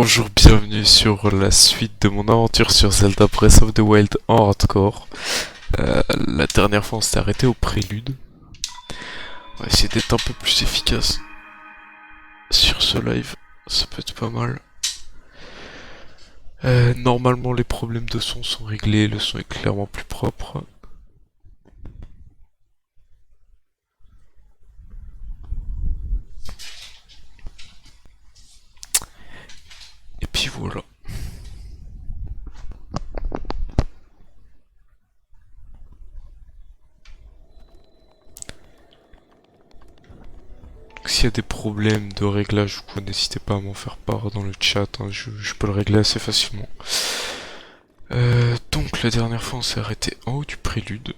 Bonjour, bienvenue sur la suite de mon aventure sur Zelda Breath of the Wild en hardcore. La dernière fois on s'est arrêté au prélude. On va essayer d'être un peu plus efficace sur ce live, ça peut être pas mal. Normalement les problèmes de son sont réglés, le son est clairement plus propre. Et puis voilà. S'il y a des problèmes de réglage ou quoi, n'hésitez pas à m'en faire part dans le chat, hein, je peux le régler assez facilement. Donc la dernière fois on s'est arrêté en haut du prélude.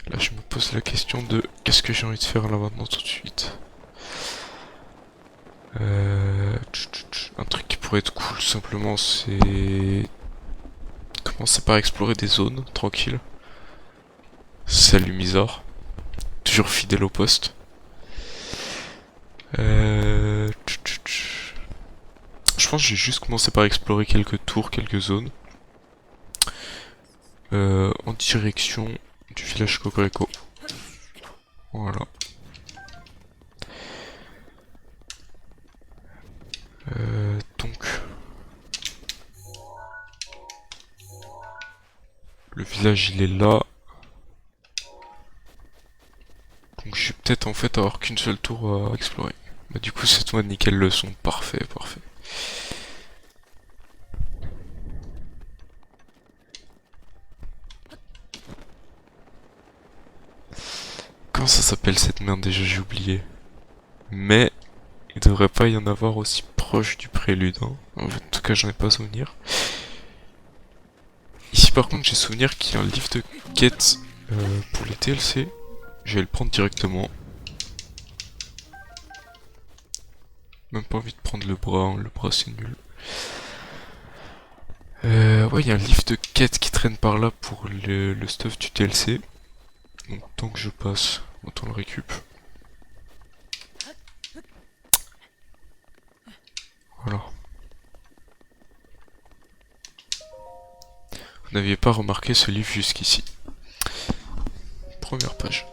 Là je me pose la question de qu'est-ce que j'ai envie de faire là maintenant tout de suite. Un truc qui pourrait être cool simplement c'est commencer par explorer des zones tranquilles. Salut Mizar, toujours fidèle au poste. Je pense que j'ai juste commencé par explorer quelques tours, quelques zones. En direction du village Cocorico. Voilà. Donc le village il est là. Donc je vais peut-être en fait avoir qu'une seule tour à explorer. Bah du coup cette fois nickel le son, parfait, parfait. Comment ça s'appelle cette merde déjà, j'ai oublié. Mais il devrait pas y en avoir aussi proche du prélude, hein. En tout cas j'en ai pas souvenir. Ici par contre j'ai souvenir qu'il y a un livre de quête pour les TLC. Je vais le prendre directement. Même pas envie de prendre le bras, hein. Le bras c'est nul. Ouais, il y a un livre de quête qui traîne par là pour le stuff du TLC. Donc tant que je passe, autant le récup. Voilà. Vous n'aviez pas remarqué ce livre jusqu'ici. Première page.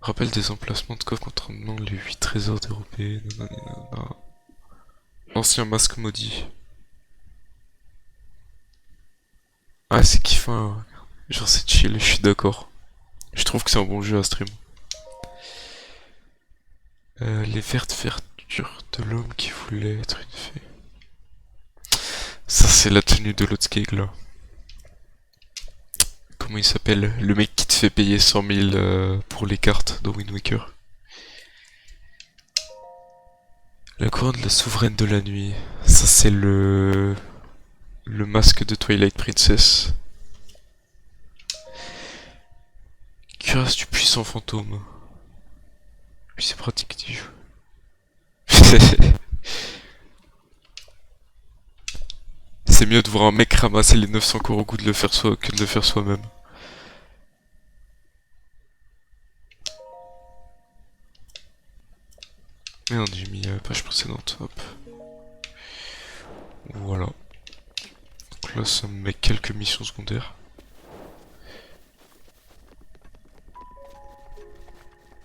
Rappel des emplacements de coffre contenant les 8 trésors dérobés. Nanana. Ancien masque maudit. Ah, c'est kiffant. Hein. Genre, c'est chill, je suis d'accord. Je trouve que c'est un bon jeu à stream. Les vertes vertures de l'homme qui voulait être une fée. Ça, c'est la tenue de l'autre skeg là. Comment il s'appelle? Le mec qui te fait payer 100 000 pour les cartes de Wind Waker. La couronne de la souveraine de la nuit. Ça, c'est le masque de Twilight Princess. Cuirasse du puissant fantôme. Puis c'est pratique d'y jouer. C'est mieux de voir un mec ramasser les 900 Korogu que de le faire soi-même. Merde, j'ai mis page précédente, hop. Voilà. Donc là, ça me met quelques missions secondaires.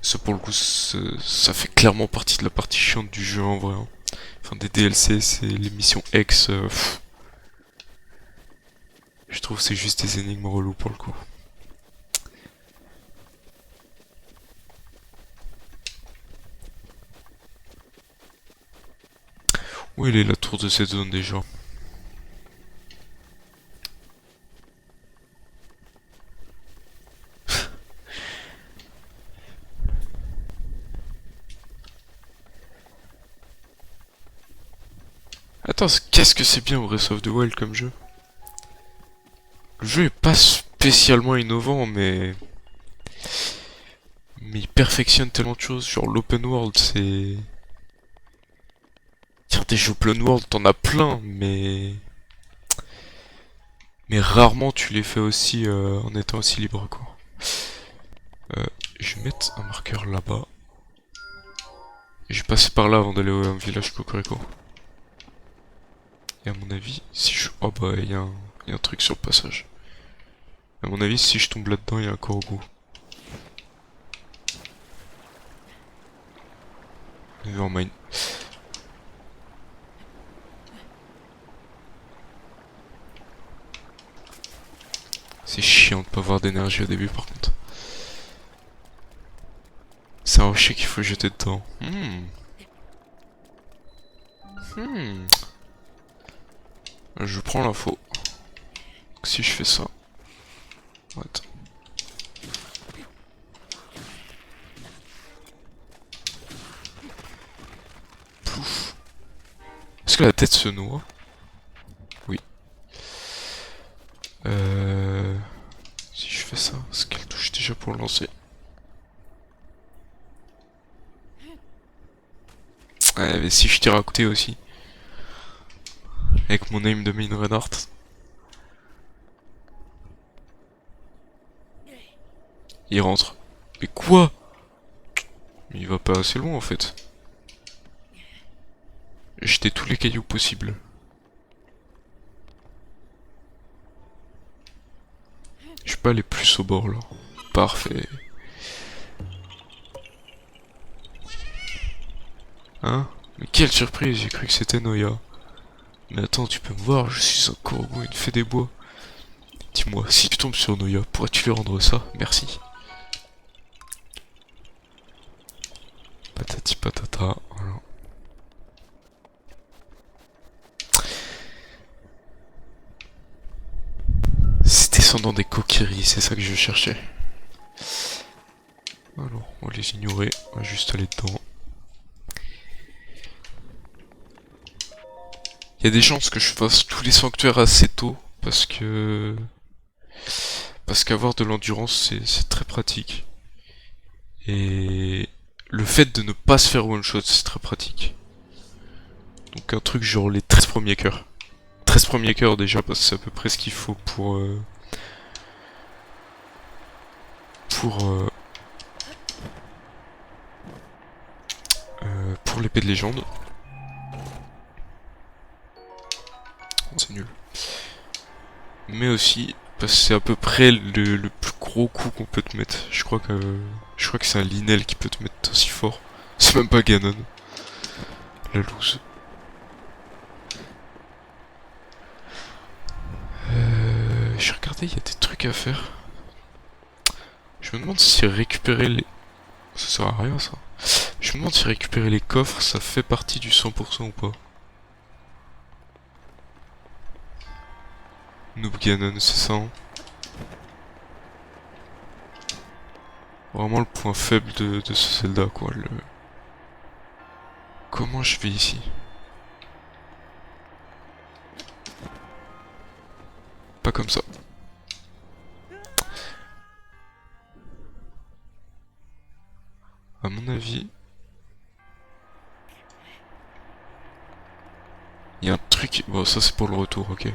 Ça, pour le coup, ça fait clairement partie de la partie chiante du jeu en vrai. Hein. Enfin, des DLC, c'est les missions X. Je trouve que c'est juste des énigmes relous pour le coup. Où elle est la tour de cette zone déjà? Attends, qu'est-ce que c'est bien Breath of the Wild comme jeu? Le jeu est pas spécialement innovant, mais il perfectionne tellement de choses. Genre l'open world, c'est... Dire des jeux open world, t'en as plein, mais rarement tu les fais aussi en étant aussi libre, quoi. Je vais mettre un marqueur là-bas. Et j'ai passé par là avant d'aller au village Cocorico. Et à mon avis, si je... Oh bah, il y a un truc sur le passage. À mon avis, si je tombe là-dedans, il y a un corbeau. Nevermind. C'est chiant de pas avoir d'énergie au début par contre. C'est un rocher qu'il faut jeter dedans. Je prends l'info. Si je fais ça... Attends. Plouf. Est-ce que la tête se noie? Oui. Si je fais ça, est-ce qu'elle touche déjà pour le lancer? Ouais, mais si je tire à côté aussi. Avec mon aim de Mine Reinhardt. Il rentre. Mais quoi? Mais il va pas assez loin en fait. J'ai jeté tous les cailloux possibles. Je peux pas aller plus au bord là. Parfait. Hein? Mais quelle surprise, j'ai cru que c'était Noya. Mais attends, tu peux me voir, je suis un corbeau, une fée des bois. Dis-moi, si tu tombes sur Noya, pourrais-tu lui rendre ça? Merci. Patati patata, voilà. C'est descendant des coquilleries, c'est ça que je cherchais. Alors, on va les ignorer, on va juste aller dedans. Il y a des chances que je fasse tous les sanctuaires assez tôt, parce qu'avoir de l'endurance, c'est très pratique. Et le fait de ne pas se faire one shot, c'est très pratique. Donc un truc genre les 13 premiers cœurs. 13 premiers cœurs déjà, parce que c'est à peu près ce qu'il faut pour... pour l'épée de légende. C'est nul. Mais aussi, parce que c'est à peu près le plus gros coup qu'on peut te mettre. Je crois que c'est un Linel qui peut te mettre aussi fort. C'est même pas Ganon. La loose. J'ai regardé, il y a des trucs à faire. Je me demande si récupérer les... Ça sert à rien ça. Je me demande si récupérer les coffres, ça fait partie du 100% ou pas. Noob Ganon, c'est ça hein. Vraiment le point faible de ce Zelda quoi. Comment je vais ici? Pas comme ça. À mon avis... Il y a un truc... Bon ça c'est pour le retour, ok.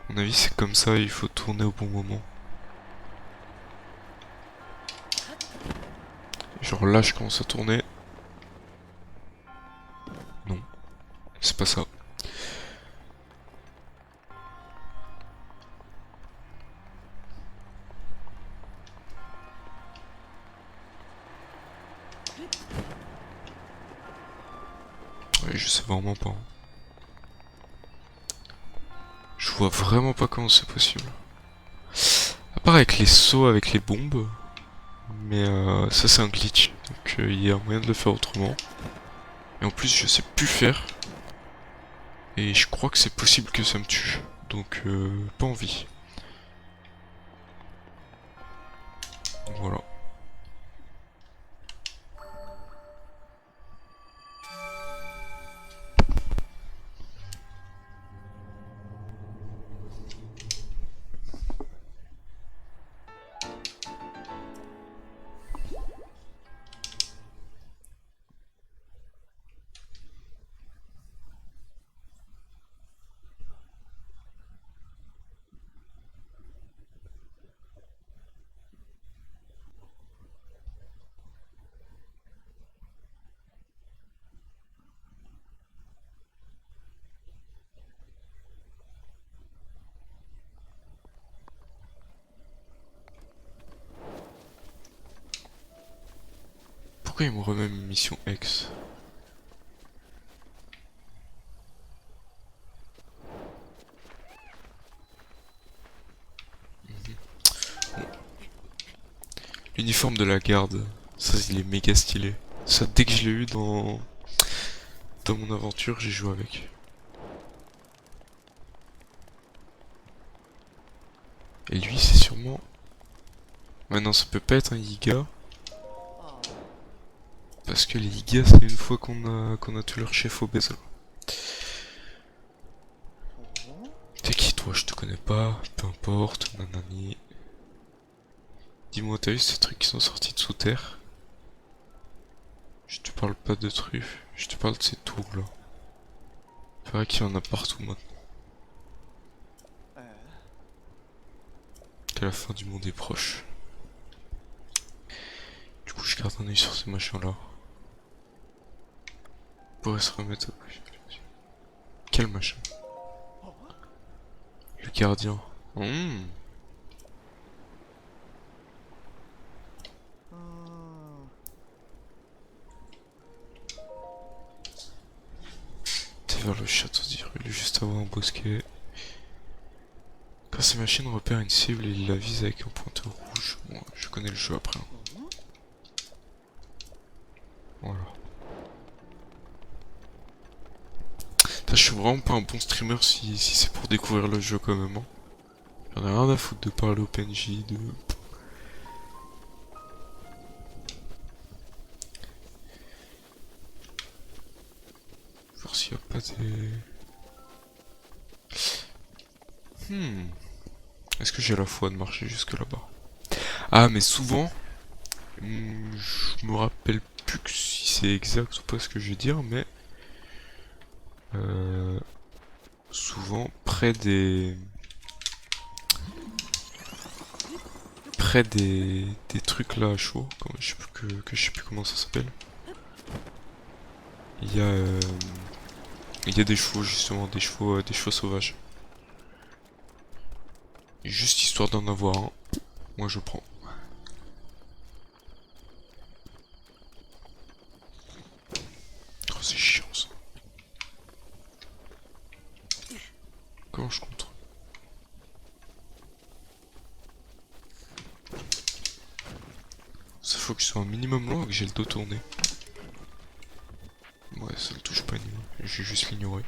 À mon avis c'est comme ça, il faut tourner au bon moment. Genre là je commence à tourner. Non, c'est pas ça. Ouais, je sais vraiment pas. Je vois vraiment pas comment c'est possible. À part avec les sauts, avec les bombes. Mais ça c'est un glitch. Donc il y a moyen de le faire autrement. Et en plus je sais plus faire. Et je crois que c'est possible que ça me tue. Donc pas envie. Voilà. Pourquoi il me remet une mission X? L'uniforme de la garde, ça il est méga stylé. Ça dès que je l'ai eu dans mon aventure, j'ai joué avec. Et lui c'est sûrement... Maintenant ça peut pas être un Yiga. Parce que les Yigas c'est une fois qu'on a tous leurs chefs obèses. T'es qui toi? Je te connais pas, peu importe, nanani. Dis-moi, t'as vu ces trucs qui sont sortis de sous terre? Je te parle pas de truffes, je te parle de ces tours là. C'est vrai qu'il y en a partout maintenant. Que la fin du monde est proche. Du coup je garde un oeil sur ces machins là. On pourrait se remettre à plus. Quel machin? Le gardien. T'es vers le château d'Hyrule, juste avant un bosquet. Quand ces machines repèrent une cible, ils la visent avec un pointeur rouge. Bon, je connais le jeu après. Voilà. Je suis vraiment pas un bon streamer si c'est pour découvrir le jeu quand même. Hein. J'en ai rien à foutre de parler au PNJ, de... Voir s'il y a pas des... Est-ce que j'ai la foi de marcher jusque là-bas? Ah mais souvent... je me rappelle plus que si c'est exact ou pas ce que je vais dire, mais... souvent près des trucs là à chaud, que je sais plus comment ça s'appelle. Il y a des chevaux justement, des chevaux sauvages. Et juste histoire d'en avoir un, moi je prends. Oh c'est chiant ça. Comment je compte? Ça faut que je sois un minimum loin et que j'ai le dos tourné. Ouais, ça le touche pas, je vais juste l'ignorer.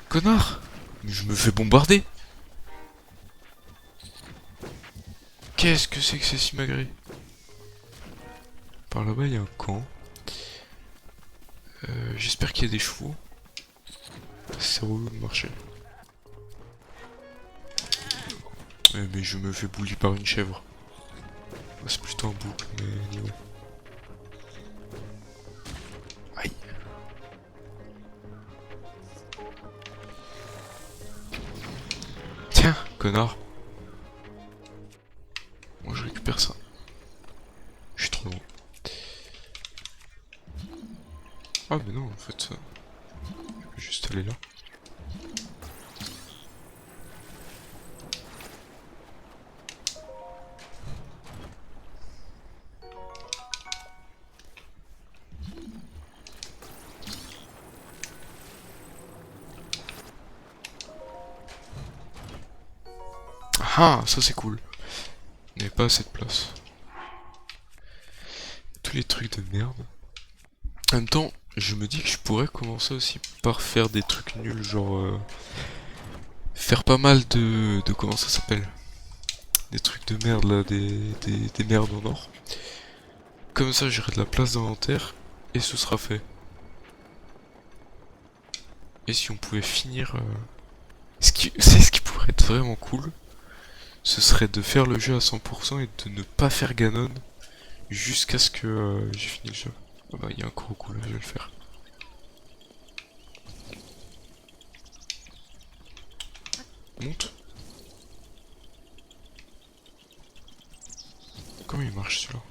Connard! Mais je me fais bombarder! Qu'est-ce que c'est que ces simagrées? Par là-bas, il y a un camp. J'espère qu'il y a des chevaux. C'est relou de marcher. Mais je me fais bully par une chèvre. C'est plutôt un bouc, mais anyway. Aïe. Tiens, connard. Moi je récupère ça. Je suis trop loin. Ah mais non, en fait, je peux juste aller là. Ah, ça c'est cool. Il n'y avait pas assez de place. Tous les trucs de merde. En même temps, je me dis que je pourrais commencer aussi par faire des trucs nuls, genre... faire pas mal de comment ça s'appelle? Des trucs de merde là, des merdes en or. Comme ça j'aurai de la place d'inventaire et ce sera fait. Et si on pouvait finir... C'est ce qui pourrait être vraiment cool, ce serait de faire le jeu à 100% et de ne pas faire Ganon jusqu'à ce que j'ai fini le jeu. Ah bah il y a un crocodile là, je vais le faire. Monte. Comment il marche celui-là?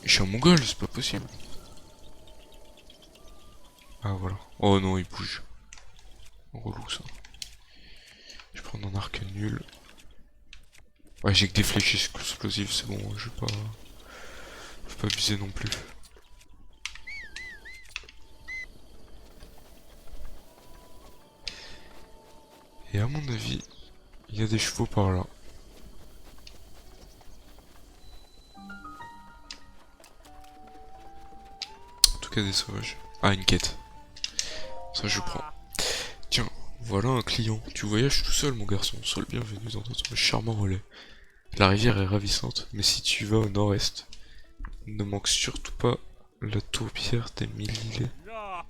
Je suis un mongol, c'est pas possible. Ah voilà. Oh non, il bouge. Relou ça. Je vais prendre un arc nul. Ouais, j'ai que des flèches explosives, c'est bon, je vais pas abuser non plus. Et à mon avis, il y a des chevaux par là. En tout cas des sauvages. Ah, une quête. Ça je prends. Tiens, voilà un client. Tu voyages tout seul mon garçon. Sois le bienvenu dans notre charmant relais. La rivière est ravissante, mais si tu vas au nord-est, ne manque surtout pas la tourbière des mille îlets.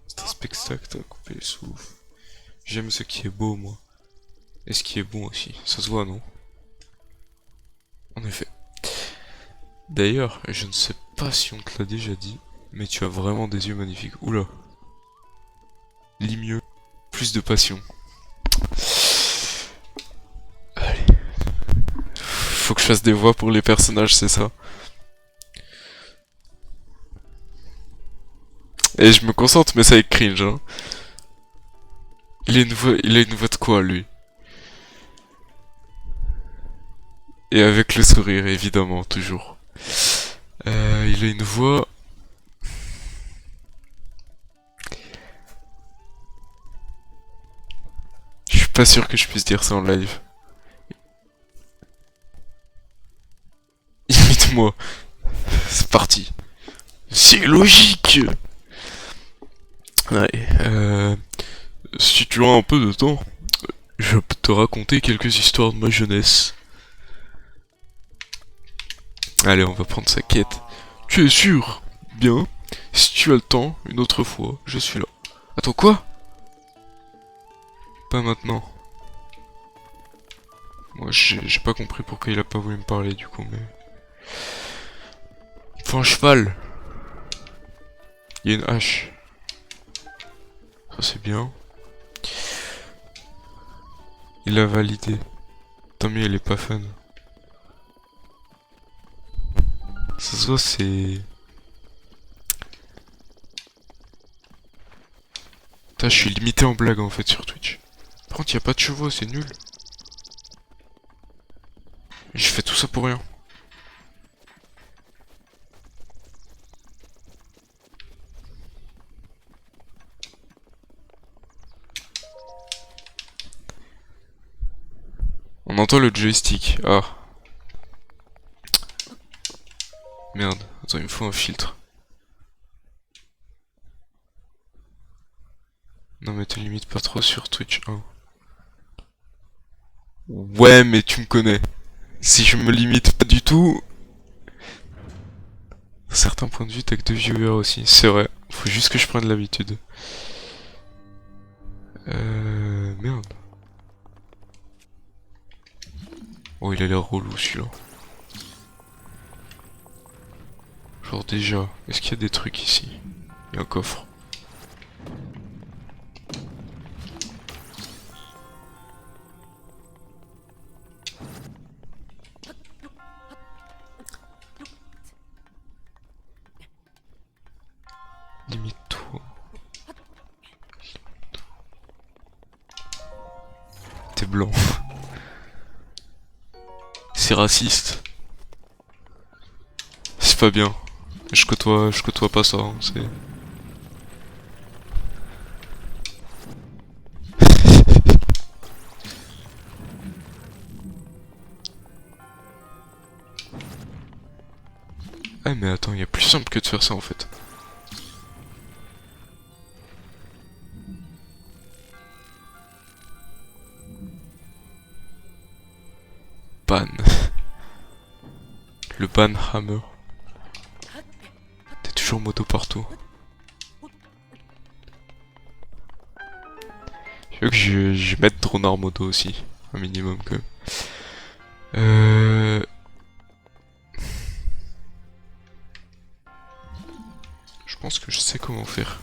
C'est un spectacle à couper le souffle. J'aime ce qui est beau moi. Et ce qui est bon aussi. Ça se voit non? En effet. D'ailleurs, je ne sais pas si on te l'a déjà dit, mais tu as vraiment des yeux magnifiques. Oula. Lis mieux. Plus de passion. Allez. Faut que je fasse des voix pour les personnages, c'est ça. Et je me concentre, mais ça est cringe, hein. Il a une voix de quoi, lui? Et avec le sourire, évidemment, toujours. Il a une voix... Je suis pas sûr que je puisse dire ça en live. Imite-moi. C'est parti. C'est logique. Ouais, si tu as un peu de temps, je peux te raconter quelques histoires de ma jeunesse. Allez, on va prendre sa quête. Tu es sûr? Bien. Si tu as le temps, une autre fois, je suis là. Attends, quoi? Pas maintenant. Moi, j'ai pas compris pourquoi il a pas voulu me parler du coup, mais... Il faut un cheval. Il y a une hache. Ça c'est bien. Il a validé. Tant mieux, elle est pas fun. Ça se voit, c'est... Putain, je suis limité en blague en fait sur Twitch. Par contre, y a pas de chevaux, c'est nul. J'ai fait tout ça pour rien. On entend le joystick. Ah. Merde. Attends, il me faut un filtre. Non mais te limite pas trop sur Twitch 1. Ouais, mais tu me connais. Si je me limite pas du tout... À certains points de vue, t'as que 2 viewers aussi. C'est vrai. Faut juste que je prenne l'habitude. Merde. Oh, il a l'air relou celui-là. Genre déjà, est-ce qu'il y a des trucs ici? Il y a un coffre. Limite-toi. T'es blanc. C'est raciste. C'est pas bien. Je côtoie pas ça, hein, c'est... Ah mais attends, il y a plus simple que de faire ça en fait. Ban. Le ban hammer. T'es toujours moto partout. Je veux que je mette Dronard moto aussi. Un minimum que... Je pense que je sais comment faire.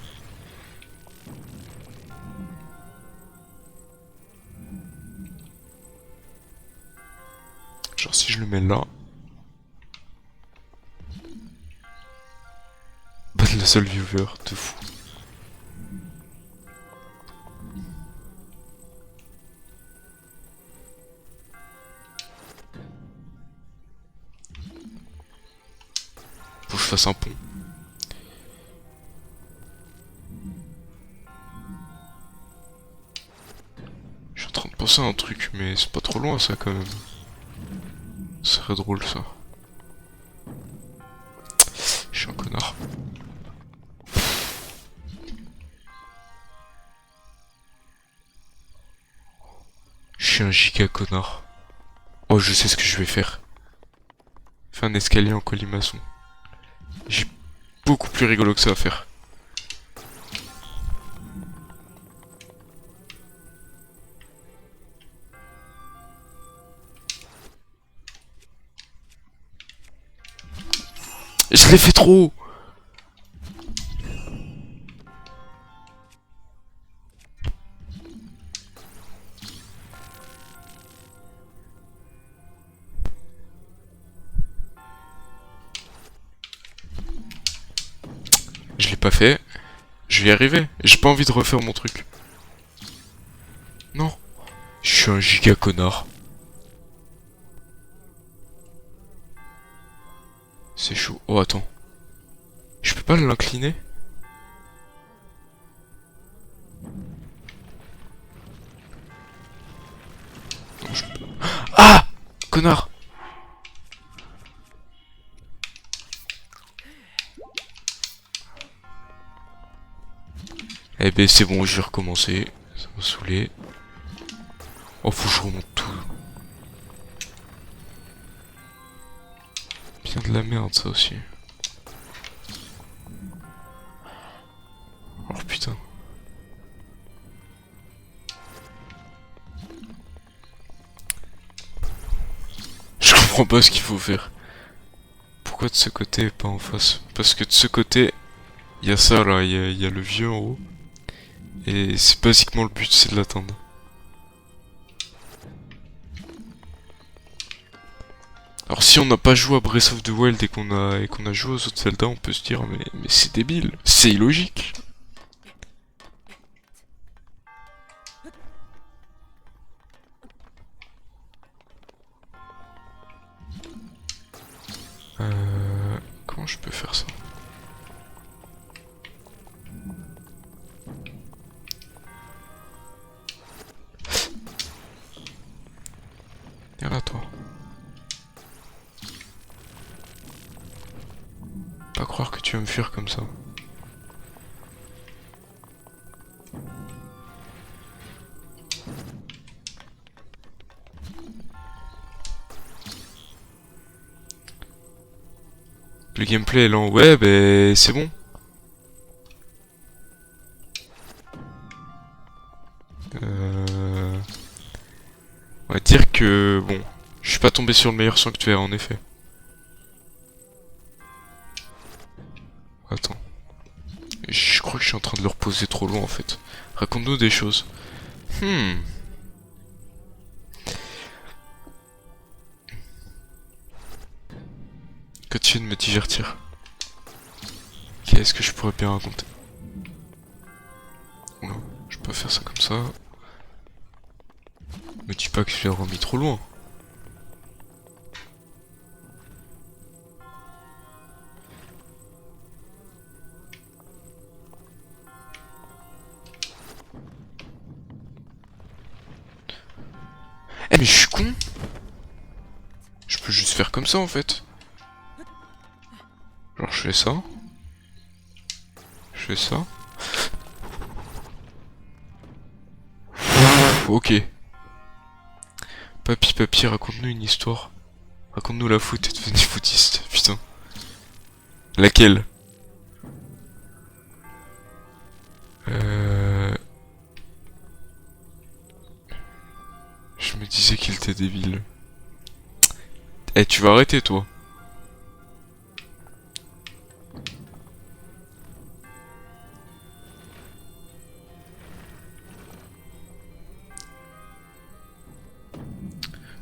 Genre si je le mets là... Ban le seul viewer, de fou. Faut que je fasse un pont. Je suis en train de penser à un truc, mais c'est pas trop loin ça quand même. Ce serait drôle ça. Je suis un connard. Je suis un giga connard. Oh, je sais ce que je vais faire. Faire un escalier en colimaçon. J'ai beaucoup plus rigolo que ça à faire. Je l'ai fait trop haut. Je l'ai pas fait. Je vais y arriver. J'ai pas envie de refaire mon truc. Non. Je suis un giga connard. C'est chaud. Oh, attends. Je peux pas l'incliner? Non, je peux. Ah! Connard! Eh ben c'est bon, je vais recommencer. Ça m'a saoulé. Oh, faut que je remonte tout. Bien de la merde ça aussi. Oh putain. Je comprends pas ce qu'il faut faire. Pourquoi de ce côté et pas en face? Parce que de ce côté, il y a ça là, il y a le vieux en haut. Et c'est basiquement le but, c'est de l'atteindre. Alors si on n'a pas joué à Breath of the Wild et qu'on a joué aux autres Zelda, on peut se dire mais c'est débile, c'est illogique. Comment je peux faire ça? Viens là toi. Pas croire que tu vas me fuir comme ça. Le gameplay est lent, ouais, ben c'est bon. On va dire que bon, je suis pas tombé sur le meilleur sanctuaire en effet. Attends. Je crois que je suis en train de le reposer trop loin en fait. Raconte-nous des choses. Que tu viens de me divertir. Qu'est-ce que je pourrais bien raconter? Oula, je peux pas faire ça comme ça. Me dis pas que je l'ai remis trop loin. Eh mais je suis con. Je peux juste faire comme ça en fait. Genre je fais ça. Je fais ça. Ok. Papy, raconte-nous une histoire. Raconte-nous la foot, t'es devenu footiste, putain. Laquelle? Je me disais qu'il était débile. Eh, tu vas arrêter toi.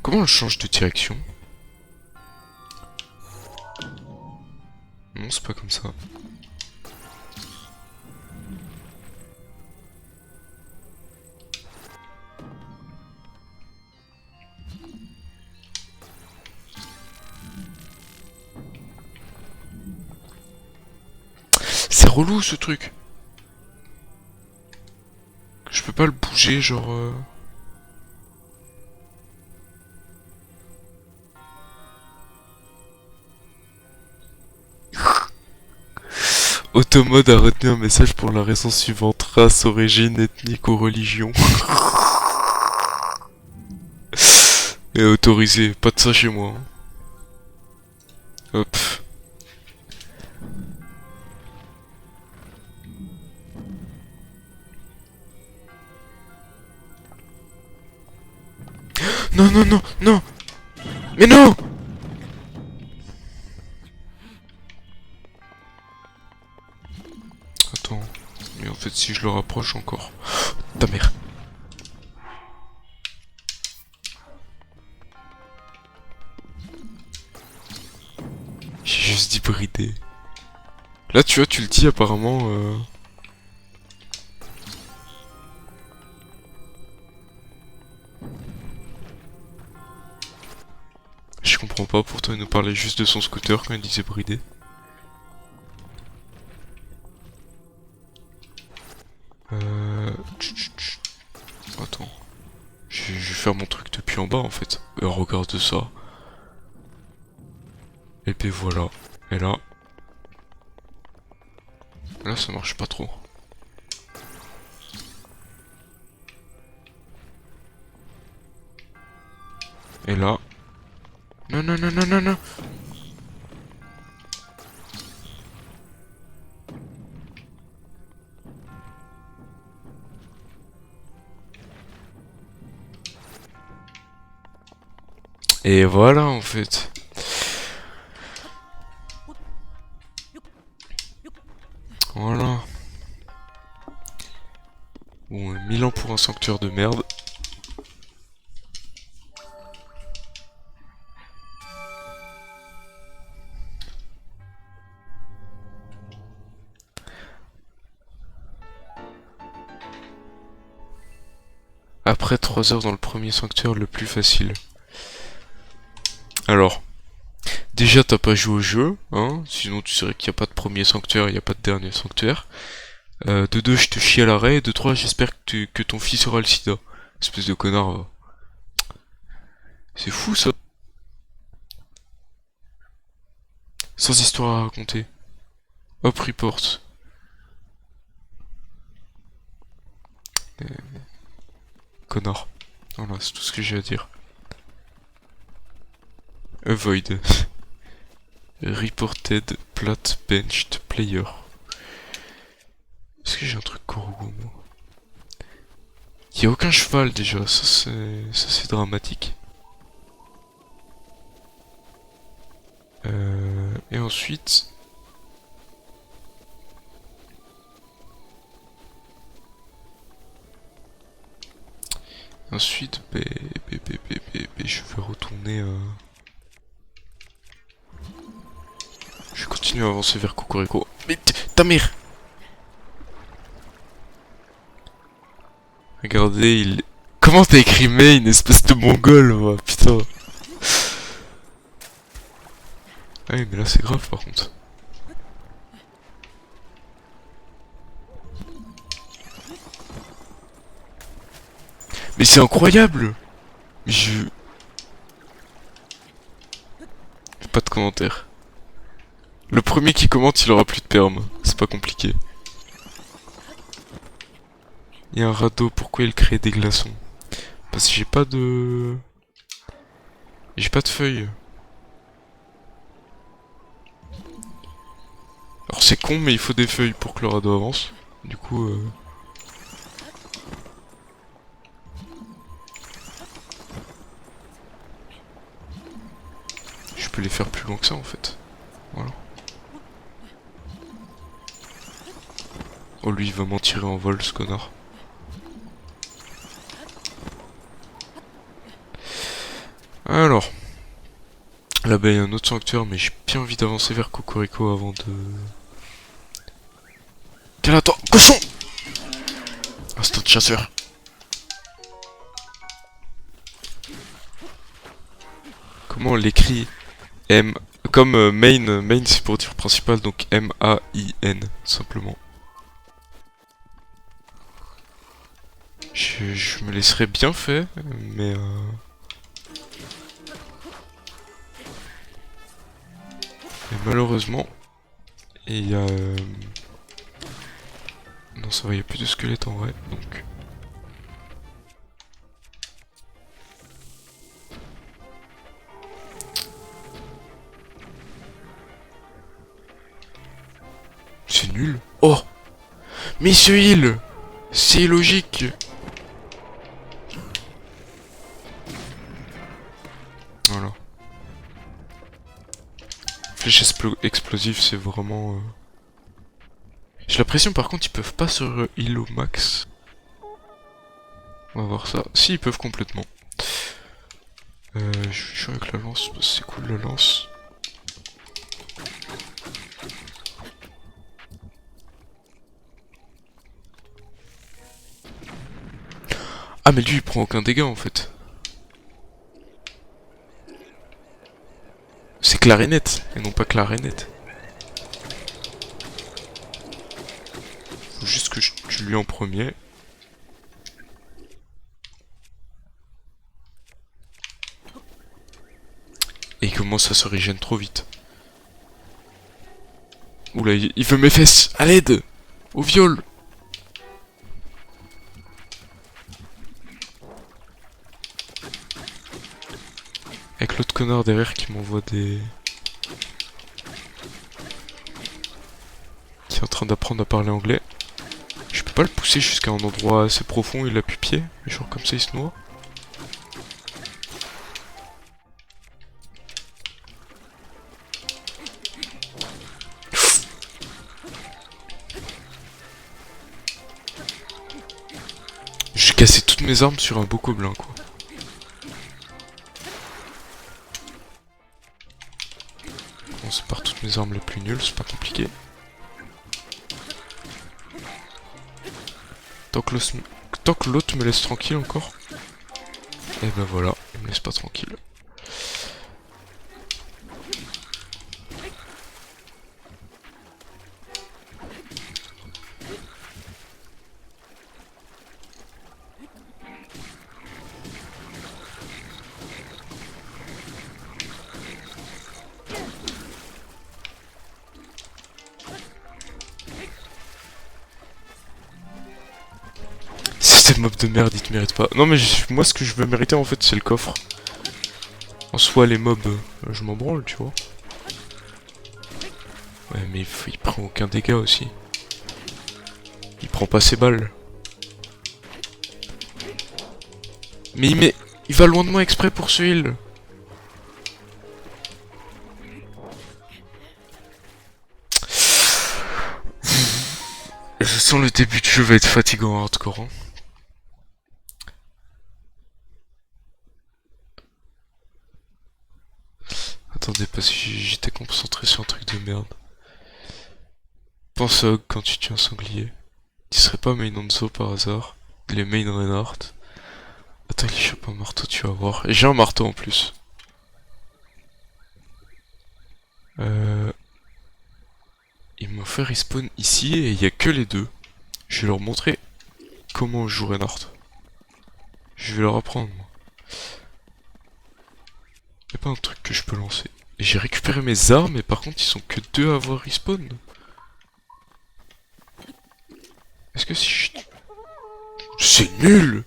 Comment on change de direction? Non, c'est pas comme ça. c'est relou ce truc. Je peux pas le bouger, genre... Automode a retenu un message pour la raison suivante: race, origine, ethnique ou religion. Et autorisé, pas de ça chez moi. Hop. Non, non, non, non. Mais non. Attends. Mais en fait, si je le rapproche encore... Ta mère. J'ai juste dit brider. Là, tu vois, tu le dis apparemment... Je comprends pas, pourtant il nous parlait juste de son scooter quand il disait brider. Attends. Je vais faire mon truc depuis en bas en fait. Regarde ça. Et puis voilà. Et là... Là ça marche pas trop. Et là... Non, non, non, non, non, non. Et voilà en fait. Voilà. Bon, 1000 ans pour un sanctuaire de merde. Après 3 heures dans le premier sanctuaire le plus facile. Alors, déjà t'as pas joué au jeu, hein, sinon tu saurais qu'il n'y a pas de premier sanctuaire, il n'y a pas de dernier sanctuaire. De 2, je te chie à l'arrêt, et de 3, j'espère que ton fils aura le sida. Espèce de connard. C'est fou ça. Sans histoire à raconter. Hop, report. Connard. Voilà, c'est tout ce que j'ai à dire. Avoid. Reported plat benched player. Est-ce que j'ai un truc Korugo moi? Il y a aucun cheval déjà, ça c'est dramatique. Et ensuite... Ensuite, je vais retourner... Je vais continuer à avancer vers Cocorico. Mais ta mère! Regardez, il... Comment t'as écrit Main, espèce de mongol, moi, putain. Ah oui, mais là c'est grave par contre. Mais c'est incroyable! Je... Pas de commentaire. Le premier qui commente, il aura plus de perm. C'est pas compliqué. Il y a un radeau, pourquoi il crée des glaçons? Parce que j'ai pas de... J'ai pas de feuilles. Alors c'est con, mais il faut des feuilles pour que le radeau avance. Du coup... Je peux les faire plus loin que ça en fait. Voilà. Oh lui il va m'en tirer en vol ce connard. Alors. Là-bas il y a un autre sanctuaire mais j'ai bien envie d'avancer vers Cocorico avant de... Quel attends, cochon! Instant de chasseur. Comment on l'écrit? M... comme main, main c'est pour dire principal, donc M-A-I-N, simplement. Je me laisserais bien fait, mais malheureusement, il y a... Non ça va, il n'y a plus de squelettes en vrai, donc... C'est nul. Oh! Mais ce heal! C'est illogique! Voilà. Flèche explosive, c'est vraiment... J'ai l'impression par contre ils peuvent pas sur heal au max. On va voir ça. Si, ils peuvent complètement. Je suis chaud avec la lance, parce que c'est cool la lance. Ah mais lui il prend aucun dégât en fait. C'est clarinette, et non pas clarinette. Faut juste que je tue lui en premier. Et il commence à se régénérer trop vite. Oula, il veut mes fesses. À l'aide! Au viol! Avec l'autre connard derrière qui m'envoie des... Qui est en train d'apprendre à parler anglais. Je peux pas le pousser jusqu'à un endroit assez profond, il a pu pied. Et genre comme ça il se noie. J'ai cassé toutes mes armes sur un beau gobelin quoi. Commence par toutes mes armes les plus nulles, c'est pas compliqué. Tant que l'autre me laisse tranquille encore. Et ben voilà, il me laisse pas tranquille. Ces mobs de merde, ils te méritent pas. Non mais moi ce que je veux mériter en fait c'est le coffre. En soi les mobs, je m'en branle tu vois. Ouais mais il prend aucun dégât aussi. Il prend pas ses balles. Mais il va loin de moi exprès pour ce heal. Je sens le début de jeu va être fatigant hardcore. Hein. Attendez, parce que j'étais concentré sur un truc de merde. Pense à Hog quand tu tues un sanglier. Tu serais pas main Hanzo par hasard. Il est main Reinhardt. Attends, il chope un marteau, tu vas voir. Et j'ai un marteau en plus. Ils m'ont fait respawn ici et il y a que les deux. Je vais leur montrer comment on joue Reinhardt. Je vais leur apprendre moi. Y'a pas un truc que je peux lancer. Et j'ai récupéré mes armes et par contre ils sont que deux à avoir respawn. Est-ce que si je... C'est nul!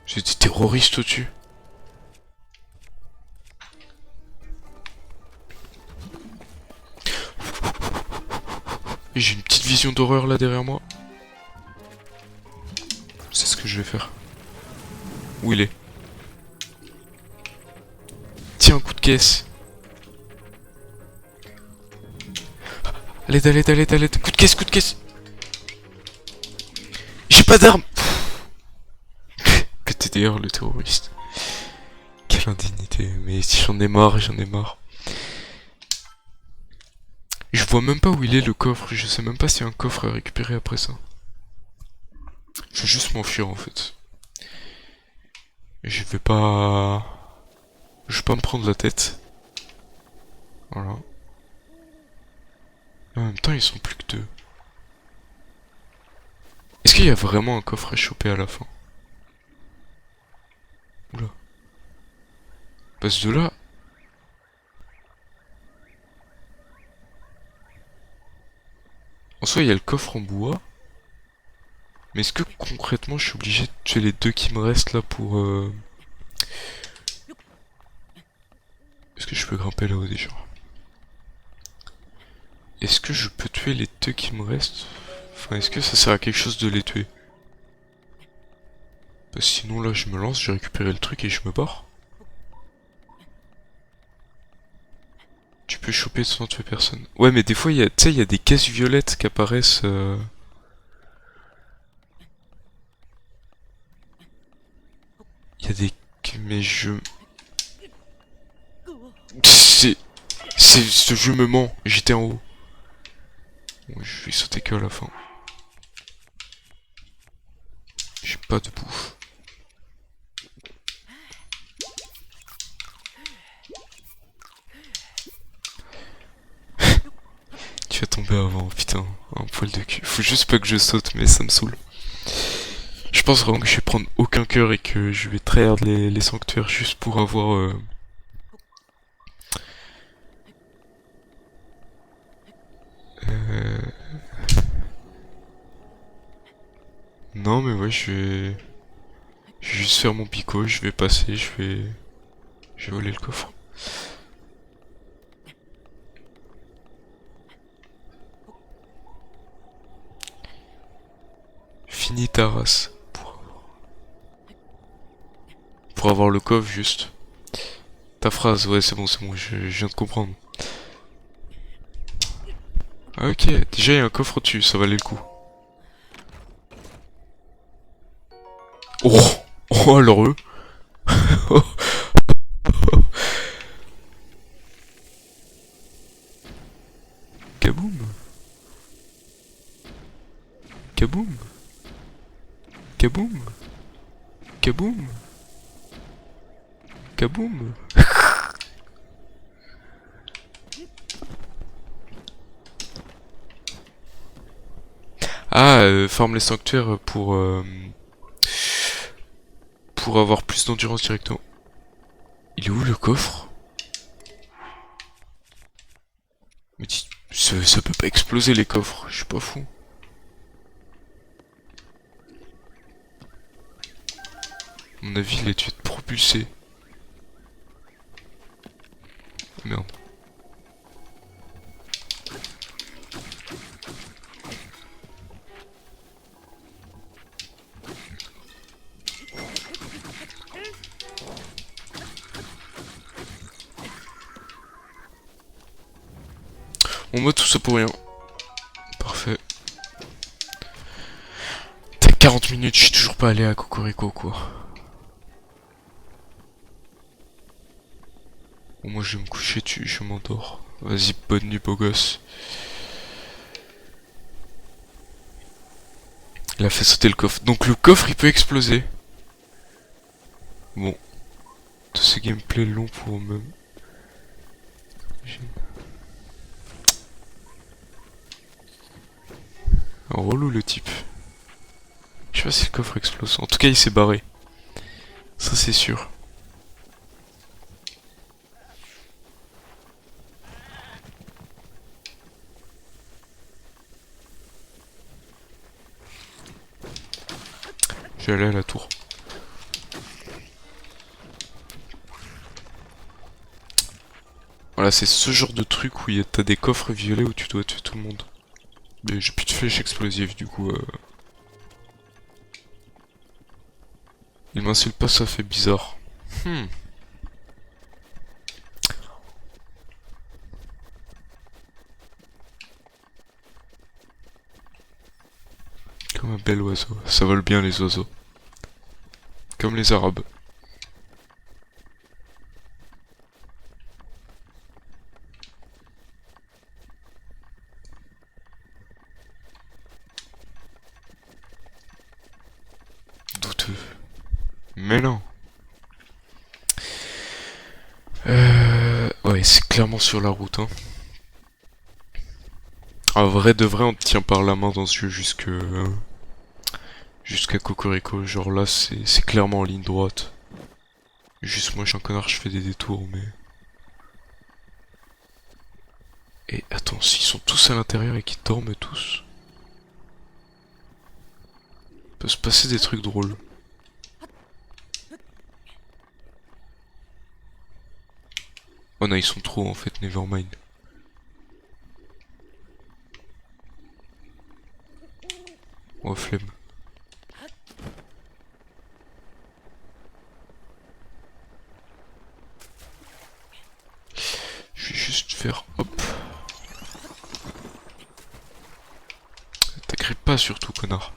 J'ai des terroristes au-dessus. Et j'ai une petite vision d'horreur là derrière moi. C'est ce que je vais faire. Où il est? Tiens, un coup de caisse. À l'aide, à l'aide, à l'aide, à l'aide. Coup de caisse, coup de caisse. J'ai pas d'armes. Pété d'ailleurs le terroriste. Quelle indignité. Mais si j'en ai marre, j'en ai marre. Je vois même pas où il est le coffre, je sais même pas s'il y a un coffre à récupérer après ça. Je vais juste m'enfuir en fait. Je vais pas... Je vais pas me prendre la tête. Voilà. En même temps, ils sont plus que deux. Est-ce qu'il y a vraiment un coffre à choper à la fin? Oula. Parce que de là... En soi, il y a le coffre en bois. Mais est-ce que concrètement, je suis obligé de tuer les deux qui me restent là pour... Est-ce que je peux grimper là-haut déjà? Est-ce que je peux tuer les deux qui me restent? Enfin, est-ce que ça sert à quelque chose de les tuer? Parce que sinon là, je me lance, j'ai récupéré le truc et je me barre. Tu peux choper sans tuer personne. Ouais, mais des fois, tu sais, il y a des caisses violettes qui apparaissent... Il y a des... Mais je... C'est... Ce jeu me ment, j'étais en haut. Bon, je vais sauter que à la fin. J'ai pas de bouffe. Tu vas tomber avant, putain, un poil de cul. Faut juste pas que je saute, mais ça me saoule. Je pense vraiment que je vais prendre aucun cœur et que je vais tryhard les sanctuaires juste pour avoir... Euh... Non mais ouais, je vais juste faire mon picot, je vais passer, je vais voler le coffre. Finis ta race. Pour avoir le coffre juste. Ta phrase, ouais c'est bon, je viens de comprendre. Ah, ok, déjà il y a un coffre au-dessus, ça valait le coup. Oh, oh alors eux. Kaboum. Kaboum. Kaboum. Kaboum. Kaboum. Ah, farm les sanctuaires pour avoir plus d'endurance directement. Il est où le coffre? Mais ça peut pas exploser les coffres, je suis pas fou. À mon avis, il a dû être propulsé. Merde. On voit tout ça pour rien. Parfait. T'as 40 minutes, je suis toujours pas allé à Cocorico quoi. Bon, moi je vais me coucher, je m'endors. Vas-y, bonne nuit beau gosse. Il a fait sauter le coffre. Donc le coffre il peut exploser. Bon. Tout ce gameplay long pour même. Un relou le type. Je sais pas si le coffre explose. En tout cas il s'est barré. Ça c'est sûr. Je vais aller à la tour. Voilà, c'est ce genre de truc où t'as des coffres violets où tu dois tuer tout le monde. Mais j'ai plus de flèches explosives du coup. Il m'insulte pas, ça fait bizarre. Comme un bel oiseau. Ça vole bien les oiseaux. Comme les arabes. Mais non. Ouais, c'est clairement sur la route, hein. En vrai de vrai, on te tient par la main dans ce jeu jusqu'à Cocorico. Genre là, c'est clairement en ligne droite. Juste moi, je suis un connard, je fais des détours, mais... Et attends, s'ils sont tous à l'intérieur et qu'ils dorment tous... Il peut se passer des trucs drôles. Oh non, ils sont trop en fait, nevermind. Oh flemme. Je vais juste faire hop. T'agrippes pas surtout, connard.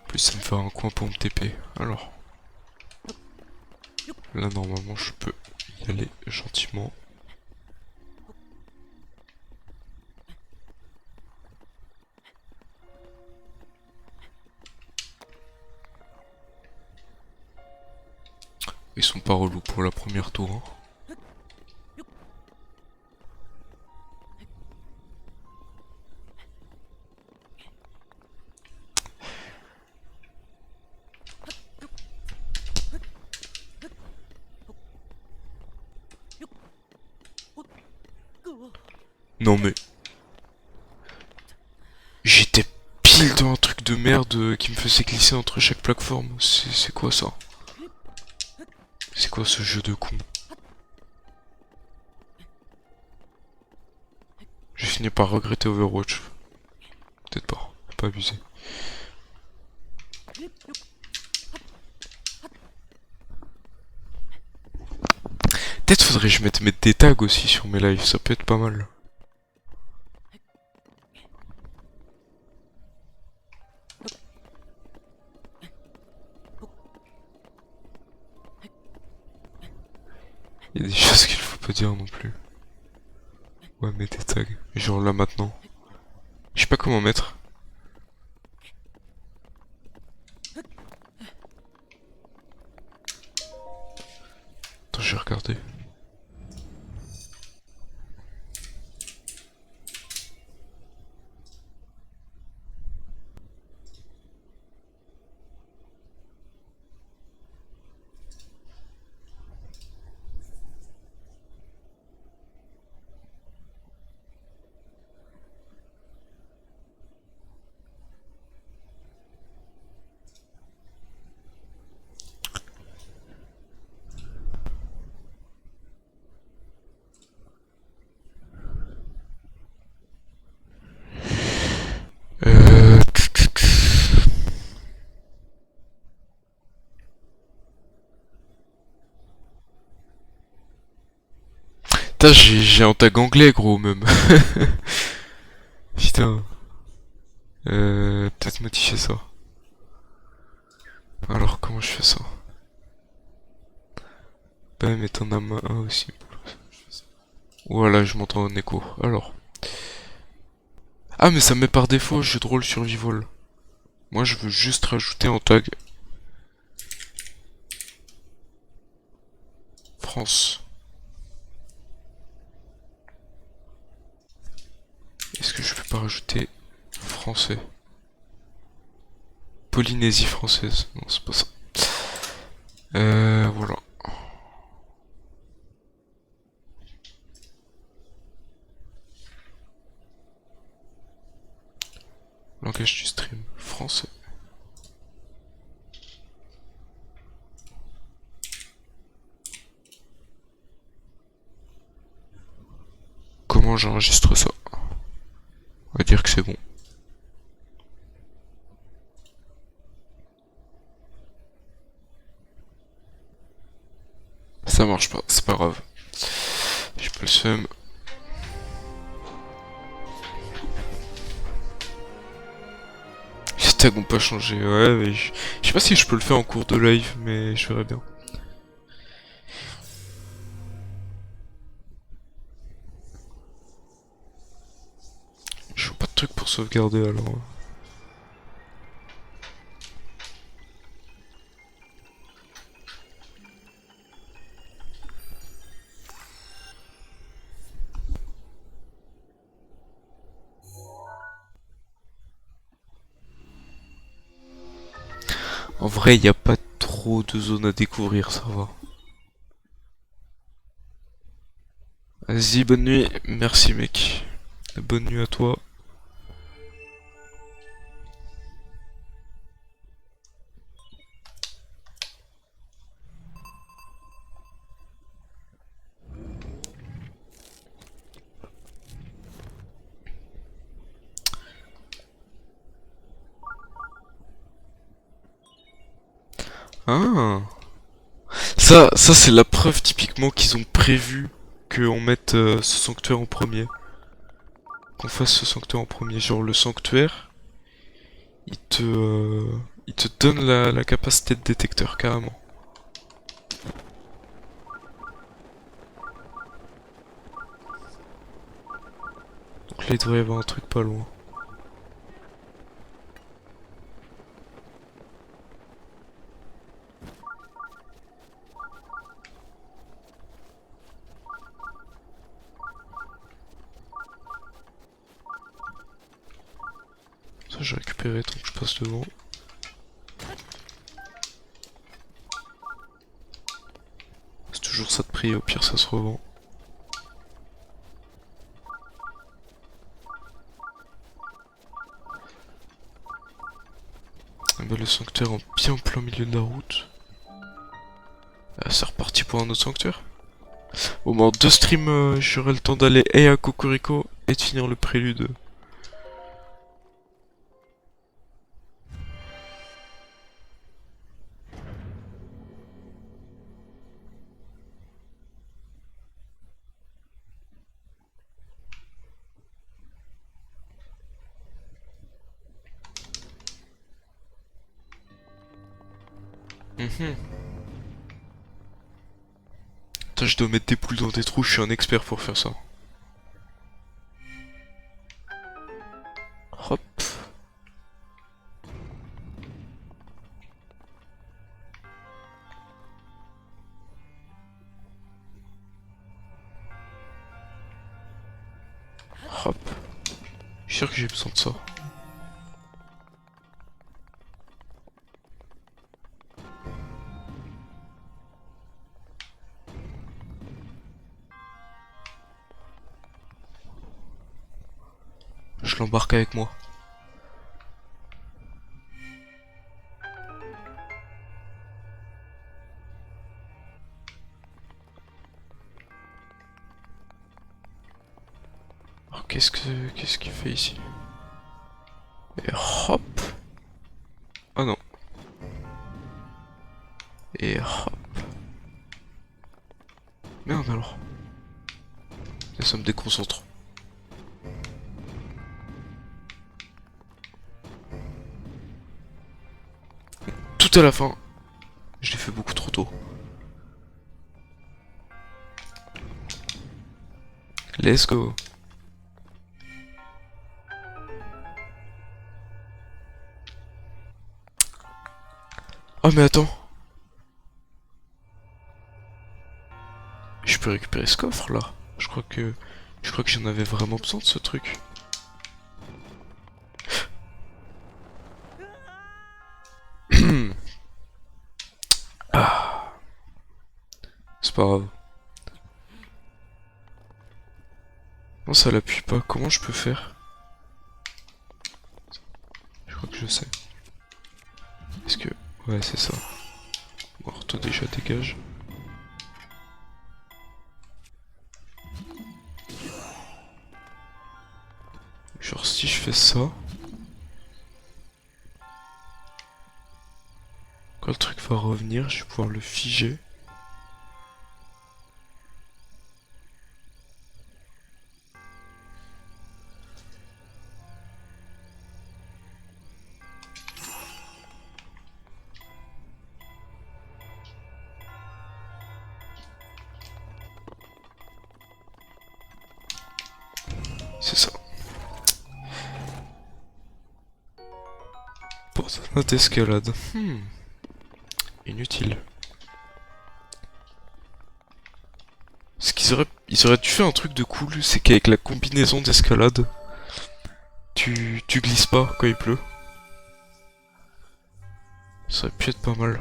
En plus, ça me fait un coin pour me TP. Alors. Là, normalement, je peux y aller gentiment. Ils sont pas relous pour la première tour, hein. Non mais... J'étais pile dans un truc de merde qui me faisait glisser entre chaque plateforme. C'est quoi ça? C'est quoi ce jeu de con? J'ai fini par regretter Overwatch. Peut-être pas, faut pas abuser. Peut-être faudrait que je mettre des tags aussi sur mes lives, ça peut être pas mal. Il y a des choses qu'il faut pas dire non plus. Ouais, mais des tags. Genre là maintenant. Je sais pas comment mettre. Attends, je vais regarder. Euh... Putain, j'ai un tag anglais, gros, même. Putain. Peut-être modifier ça. Alors, comment je fais ça? Bah, mais t'en as un aussi. Voilà, je m'entends en écho. Alors. Ah, mais ça me met par défaut jeu de rôle survival. Moi, je veux juste rajouter en tag France. Est-ce que je peux pas rajouter français? Polynésie française. Non, c'est pas ça. Voilà. Langage du stream, français. Comment j'enregistre ça? On va dire que c'est bon. Ça marche pas, c'est pas grave. J'ai pas le seum. tags ont pas changé, ouais, mais je sais pas si je peux le faire en cours de live, mais je verrai bien. Je vois pas de truc pour sauvegarder alors. En vrai, y a pas trop de zones à découvrir, ça va. Vas-y, bonne nuit. Merci, mec. Bonne nuit à toi. Ah. Ça c'est la preuve typiquement qu'ils ont prévu qu'on mette ce sanctuaire en premier. Qu'on fasse ce sanctuaire en premier. Genre le sanctuaire, il te donne la capacité de détecteur carrément. Donc là il devrait y avoir un truc pas loin. Ça j'ai récupéré tant que je passe devant. C'est toujours ça de prix, au pire ça se revend. Ah bah, le sanctuaire en bien plein milieu de la route. Ah, c'est reparti pour un autre sanctuaire. Au moins 2 streams, j'aurai le temps d'aller et à Cocorico et de finir le prélude. Mhm. Putain, je dois mettre des poules dans des trous, je suis un expert pour faire ça. Hop. Hop. Je suis sûr que j'ai besoin de ça. Je l'embarque avec moi. Alors qu'est-ce qu'il fait ici? Et hop. Ah non. Et hop. Merde alors. Et ça me déconcentre. Tout à la fin. Je l'ai fait beaucoup trop tôt. Let's go. Oh mais attends. Je peux récupérer ce coffre là. Je crois que j'en avais vraiment besoin de ce truc. Ah, c'est pas grave. Non, ça l'appuie pas. Comment je peux faire? Je crois que je sais. Est-ce que... Ouais, c'est ça. Bon, alors toi déjà dégage. Genre si je fais ça... Quand le truc va revenir, je vais pouvoir le figer. c'est ça. Porte d'escalade. Inutile. Ce ils auraient dû faire un truc de cool, c'est qu'avec la combinaison d'escalade, tu glisses pas quand il pleut. Ça aurait pu être pas mal.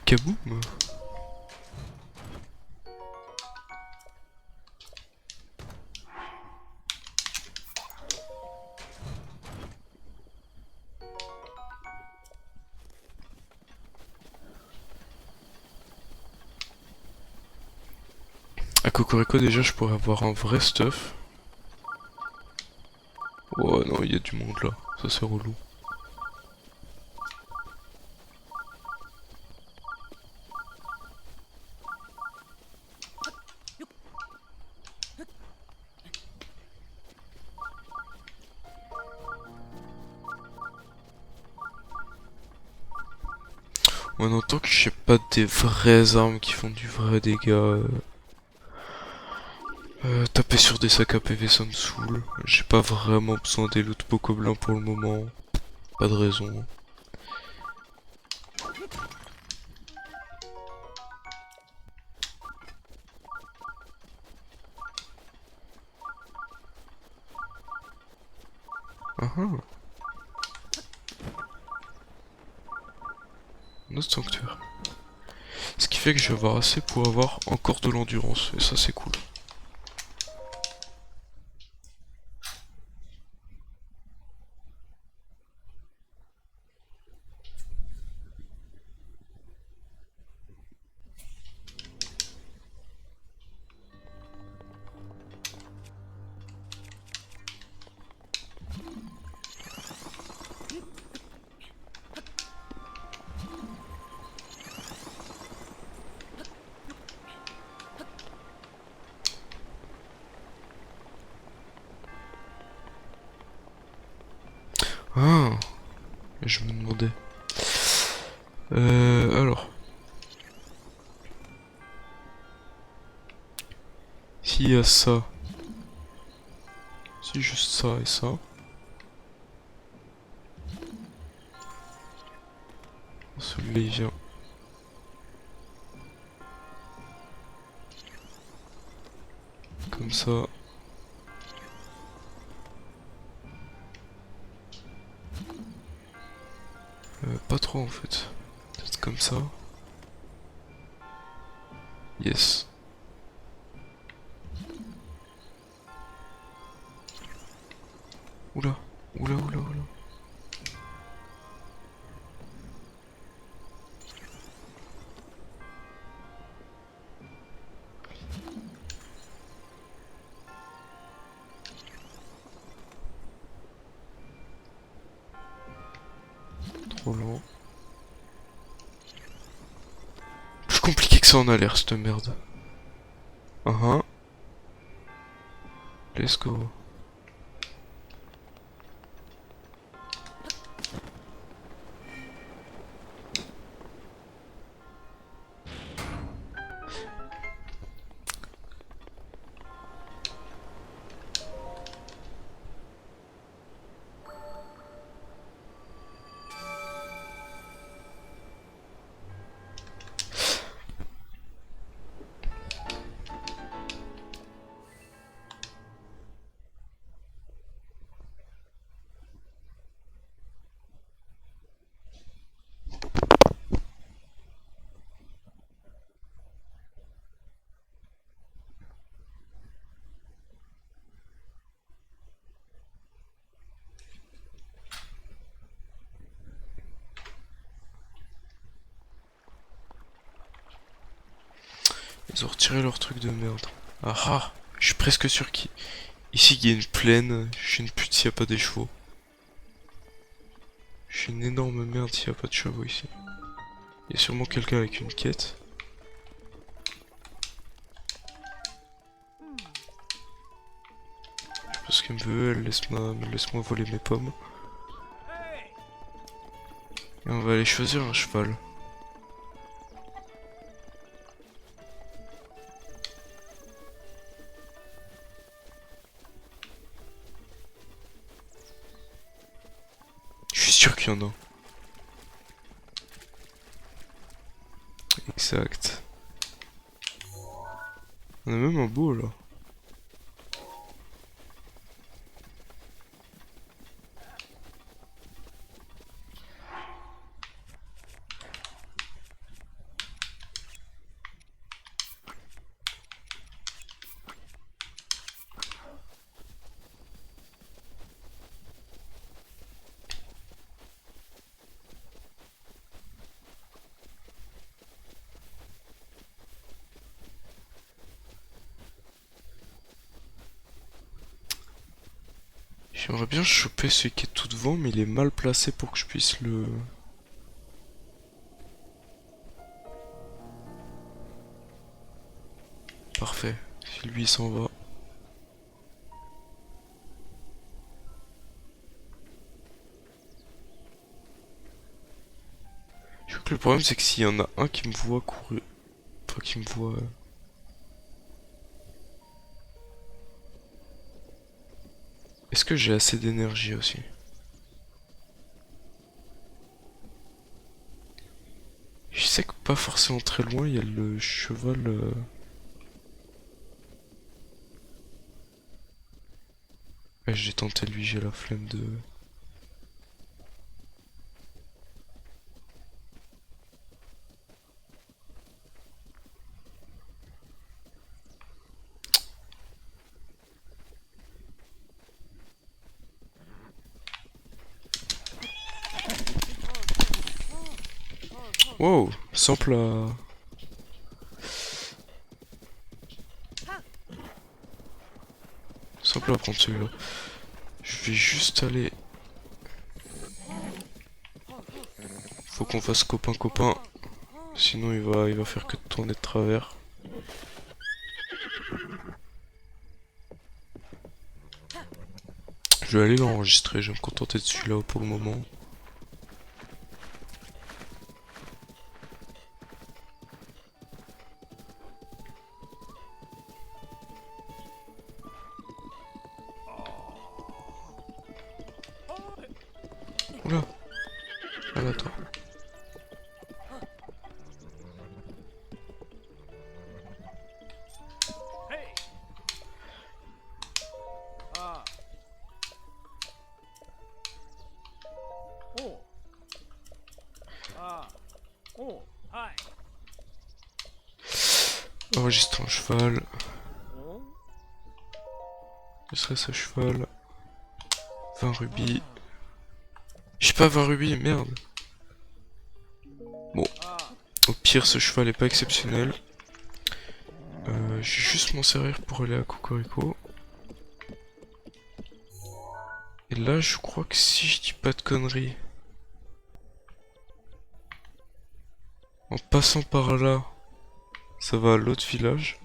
Kaboom! À Cocorico déjà je pourrais avoir un vrai stuff. Oh non, il y a du monde là, ça c'est relou. En autant que j'ai pas des vraies armes qui font du vrai dégât. Taper sur des sacs à PV ça me saoule. J'ai pas vraiment besoin des loot bokoblins pour le moment. Pas de raison. Ah ah. Un autre sanctuaire. Ce qui fait que je vais avoir assez pour avoir encore de l'endurance. Et ça c'est cool. Ah, je me demandais. Alors. S'il y a ça. Si juste ça et ça. Celui-là il vient. Comme ça. Pas trop en fait. Peut-être comme ça. Yes. Oula, oula, oula, oula. Trop lent. Plus compliqué que ça en a l'air cette merde. Let's go. Ils ont retiré leur truc de merde. Ah ah, je suis presque sûr qu'ici il y a une plaine. Je suis une pute s'il n'y a pas des chevaux. Je suis une énorme merde s'il n'y a pas de chevaux ici. Il y a sûrement quelqu'un avec une quête. Je sais pas ce qu'elle me veut, elle laisse-moi voler mes pommes. Et on va aller choisir un cheval. Je suis sûr qu'il y en a. Exact. On a même un beau là. J'aimerais bien choper celui qui est tout devant, mais il est mal placé pour que je puisse le... Parfait. Si lui il s'en va. Je crois que le problème c'est que s'il y en a un qui me voit courir... Enfin qui me voit... Est-ce que j'ai assez d'énergie aussi? Je sais que pas forcément très loin, il y a le cheval... Ouais, j'ai tenté lui, j'ai la flemme de... Wow, simple à... Simple à prendre celui-là. Je vais juste aller... Faut qu'on fasse copain-copain. Sinon il va faire que de tourner de travers. Je vais aller l'enregistrer, je vais me contenter de celui-là pour le moment. Oula. Ah là, toi. Enregistrer un cheval. Ce serait ce cheval. 20 rubis. J'ai pas 20 rubis, merde. Bon. Au pire, ce cheval est pas exceptionnel. Je vais juste m'en servir pour aller à Cocorico. Et là, je crois que si je dis pas de conneries, en passant par là, ça va à l'autre village.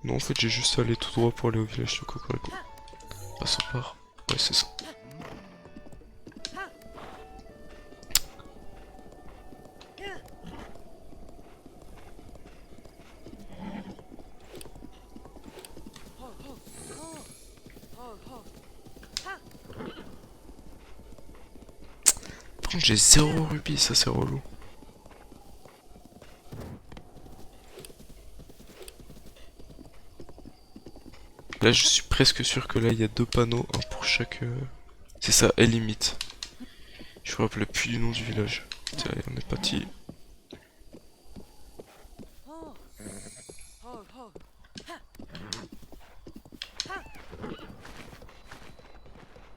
Non, en fait, j'ai juste à aller tout droit pour aller au village de Cocorico. Passant par... Ouais, c'est ça. Par contre, j'ai 0 rubis, ça c'est relou. Là, je suis presque sûr que là, il y a 2 panneaux, un pour chaque... C'est ça, elle limite. Je me rappelle plus du nom du village. Tiens, on est parti.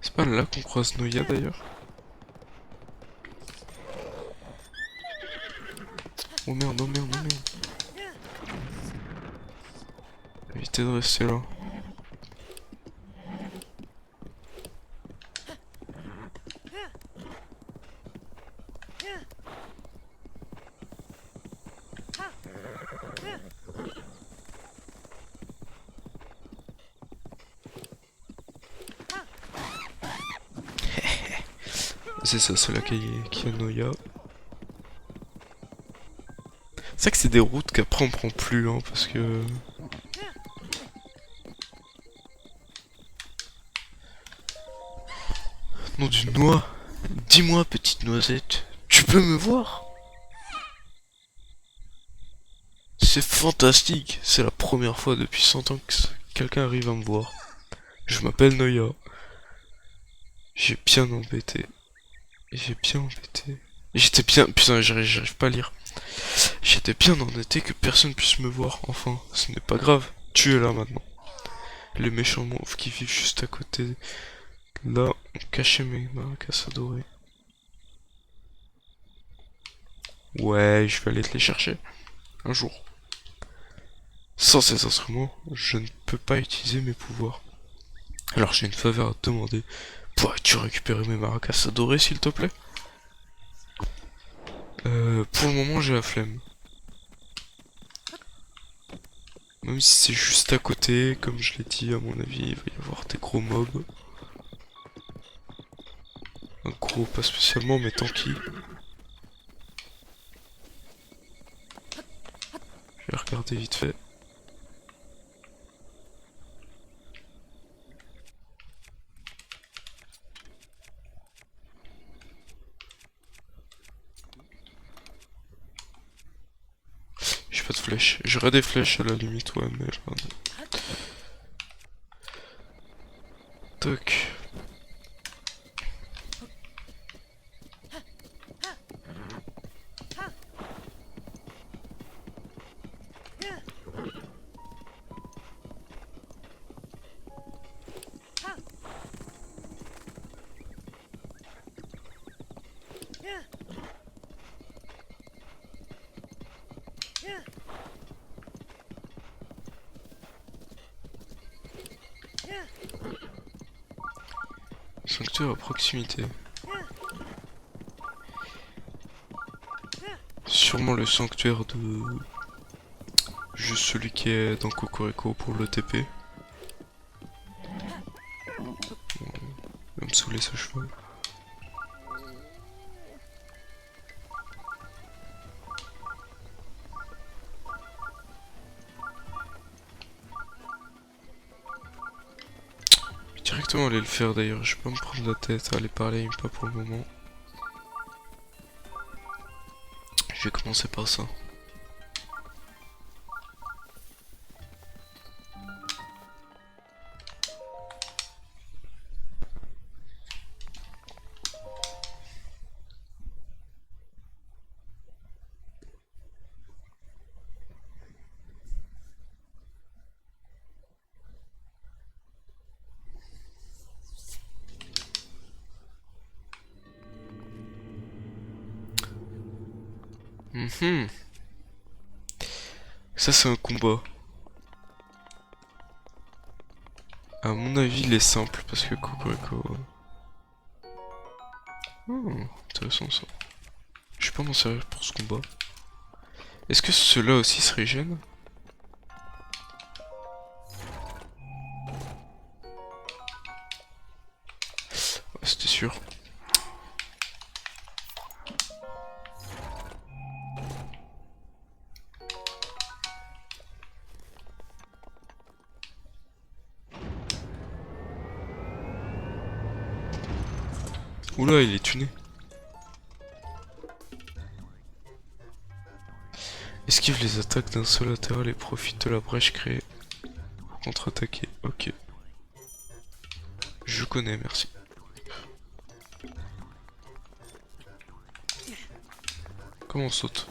C'est pas là qu'on croise Noya d'ailleurs? Oh merde, oh merde, oh merde. Évitez de rester là. C'est ça, c'est là qu'il y a Noya. C'est vrai que c'est des routes qu'après on prend plus, hein, parce que... Nom d'une noix. Dis-moi, petite noisette, tu peux me voir? C'est fantastique, c'est la première fois depuis 100 ans que quelqu'un arrive à me voir. Je m'appelle Noya. J'ai bien embêté. J'ai bien embêté. J'étais bien... Putain, j'arrive pas à lire. J'étais bien embêté que personne puisse me voir. Enfin, ce n'est pas grave. Tu es là maintenant. Les méchants mauves qui vivent juste à côté. Là, on cachait mes maracas adorés. Ouais, je vais aller te les chercher. Un jour. Sans ces instruments, je ne peux pas utiliser mes pouvoirs. Alors j'ai une faveur à te demander. Pourrais-tu récupérer mes maracas adorés, s'il te plaît? Pour le moment, j'ai la flemme. Même si c'est juste à côté, comme je l'ai dit, à mon avis, il va y avoir des gros mobs. Un gros, pas spécialement, mais tant pis. Je vais regarder vite fait. J'ai pas de flèches. J'aurais des flèches à la limite, ouais, mais j'en ai. Toc. Sanctuaire à proximité. Sûrement le sanctuaire de... Juste celui qui est dans Cocorico pour le TP. Bon, il va me saouler ce cheval. Directement aller le faire d'ailleurs, je vais pas me prendre la tête à aller parler pas pour le moment. Je vais commencer par ça. Ça c'est un combat. À mon avis il est simple parce que Cocorico... Intéressant ça. Je suis pas m'en servir pour ce combat. Est-ce que ceux-là aussi se régènent? Ouais, c'était sûr. Oula, il est tuné. Esquive les attaques d'un seul latéral et profite de la brèche créée pour contre-attaquer. Ok. Je connais, merci. Comment on saute?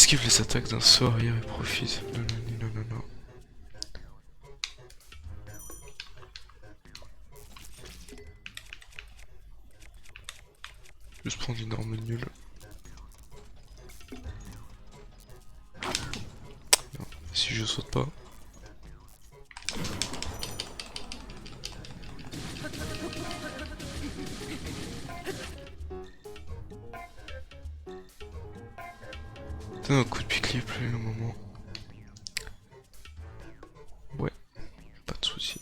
Esquive les attaques d'un saut arrière et profite. Non, non, non, non, non. Juste prendre une arme nulle. Non, si je saute pas. Donne un coup de pic libre le moment. Ouais, pas de soucis.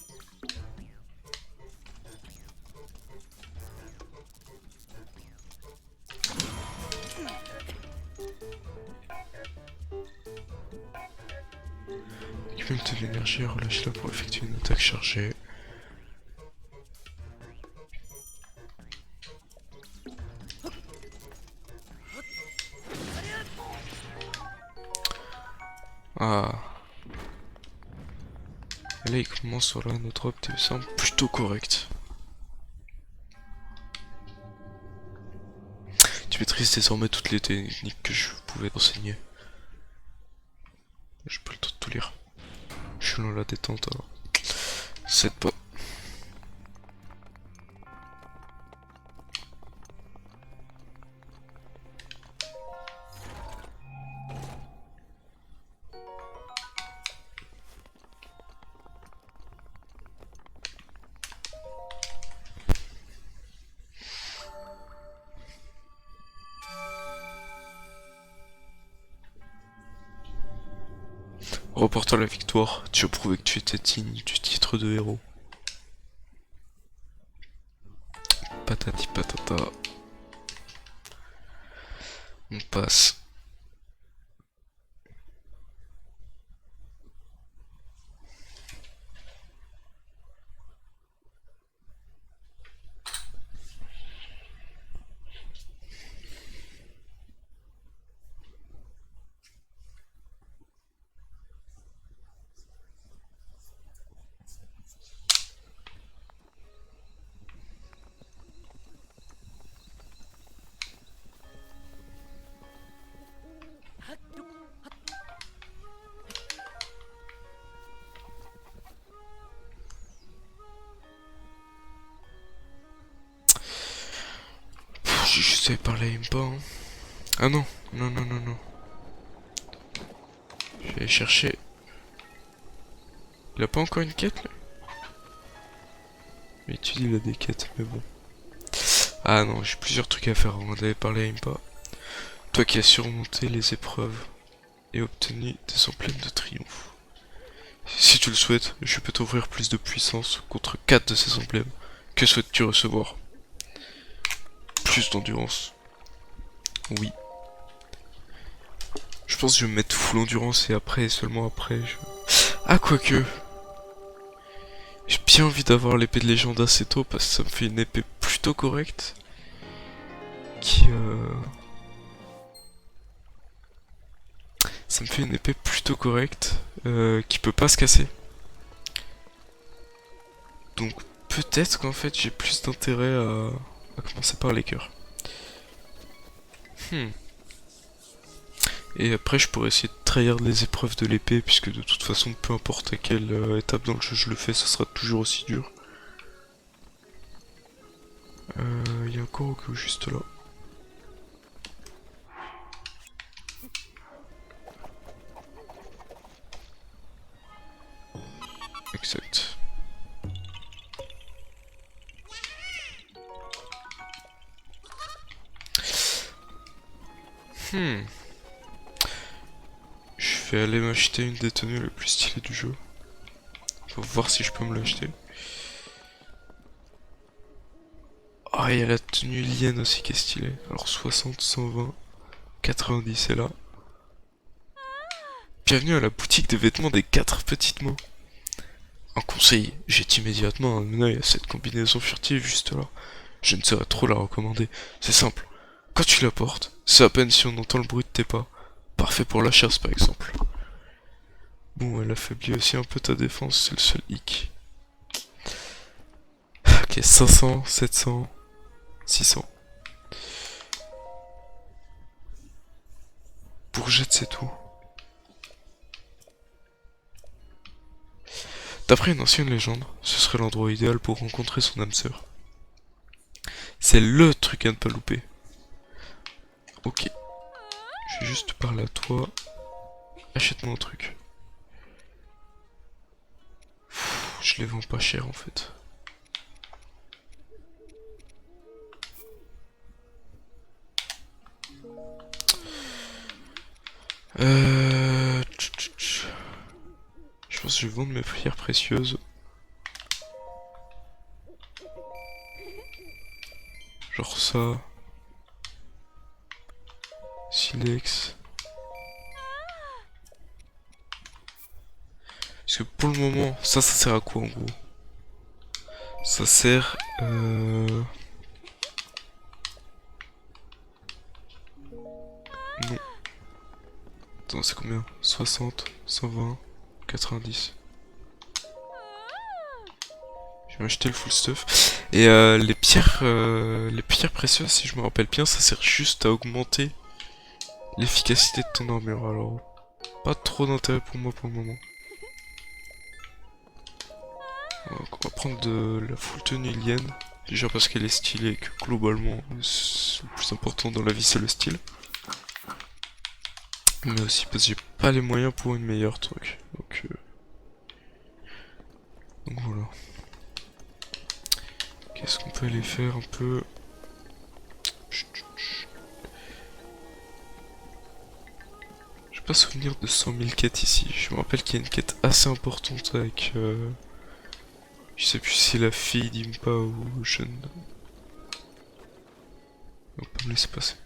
Équipe de l'énergie et relâche-la pour effectuer une attaque chargée. Ah. Et là il commence, voilà, notre opte semble plutôt correct. Tu maîtrises désormais toutes les techniques que je pouvais t'enseigner. J'ai pas le temps de tout lire. Je suis dans la détente alors. C'est pas. Remportant la victoire, tu as prouvé que tu étais digne du titre de héros. Patati patata. On passe. Je sais parler même pas. Hein. Ah non, non, non, non, non. Je vais aller chercher. Il a pas encore une quête là? Mais il a des quêtes, mais bon. Ah non, j'ai plusieurs trucs à faire avant d'aller parler à Impa. Toi qui as surmonté les épreuves et obtenu des emblèmes de triomphe. Si tu le souhaites, je peux t'offrir plus de puissance contre 4 de ces emblèmes. Que souhaites-tu recevoir? Plus d'endurance. Oui. Je pense que je vais me mettre full endurance et après, seulement après, je... Ah, quoique. J'ai bien envie d'avoir l'épée de légende assez tôt parce que ça me fait une épée plutôt correcte. Qui Ça me fait une épée plutôt correcte qui peut pas se casser. Donc peut-être qu'en fait j'ai plus d'intérêt à commencer par les cœurs. Et après je pourrais essayer de trahir les épreuves de l'épée puisque de toute façon peu importe à quelle étape dans le jeu je le fais, ça sera toujours aussi dur. Il y a encore Oko juste là. Exact. Je vais aller m'acheter une des tenues les plus stylées du jeu. Faut voir si je peux me l'acheter. Ah, il y a la tenue Lien aussi qui est stylée. Alors 60, 120, 90 est là. Bienvenue à la boutique de vêtements des 4 petites mots. Un conseil, jette immédiatement un œil à cette combinaison furtive juste là. Je ne saurais trop la recommander. C'est simple. Quand tu la portes, c'est à peine si on entend le bruit de tes pas. Parfait pour la chasse par exemple. Bon, elle affaiblit aussi un peu ta défense, c'est le seul hic. Ok, 500, 700, 600. Bourgette, c'est tout. D'après une ancienne légende, ce serait l'endroit idéal pour rencontrer son âme sœur. C'est LE truc à ne pas louper. Ok. Je vais juste parler à toi. Achète-moi un truc. Je les vends pas cher en fait. Je pense que je vais vendre mes pierres précieuses. Genre ça. Silex. Parce que pour le moment, ça sert à quoi en gros? Ça sert... Non. Attends, c'est combien? 60, 120, 90. Je vais m'acheter le full stuff. Et les pierres précieuses, si je me rappelle bien, ça sert juste à augmenter l'efficacité de ton armure. Alors, pas trop d'intérêt pour moi pour le moment. Donc, on va prendre de la full tenue Ilienne. Déjà parce qu'elle est stylée et que globalement, le plus important dans la vie c'est le style. Mais aussi parce que j'ai pas les moyens pour une meilleure truc. Donc voilà. Qu'est-ce qu'on peut aller faire un peu? Je n'ai pas souvenir de 100 000 quêtes ici. Je me rappelle qu'il y a une quête assez importante avec... Je sais plus si c'est la fille d'Impa ou jeune. On va pas me laisser passer.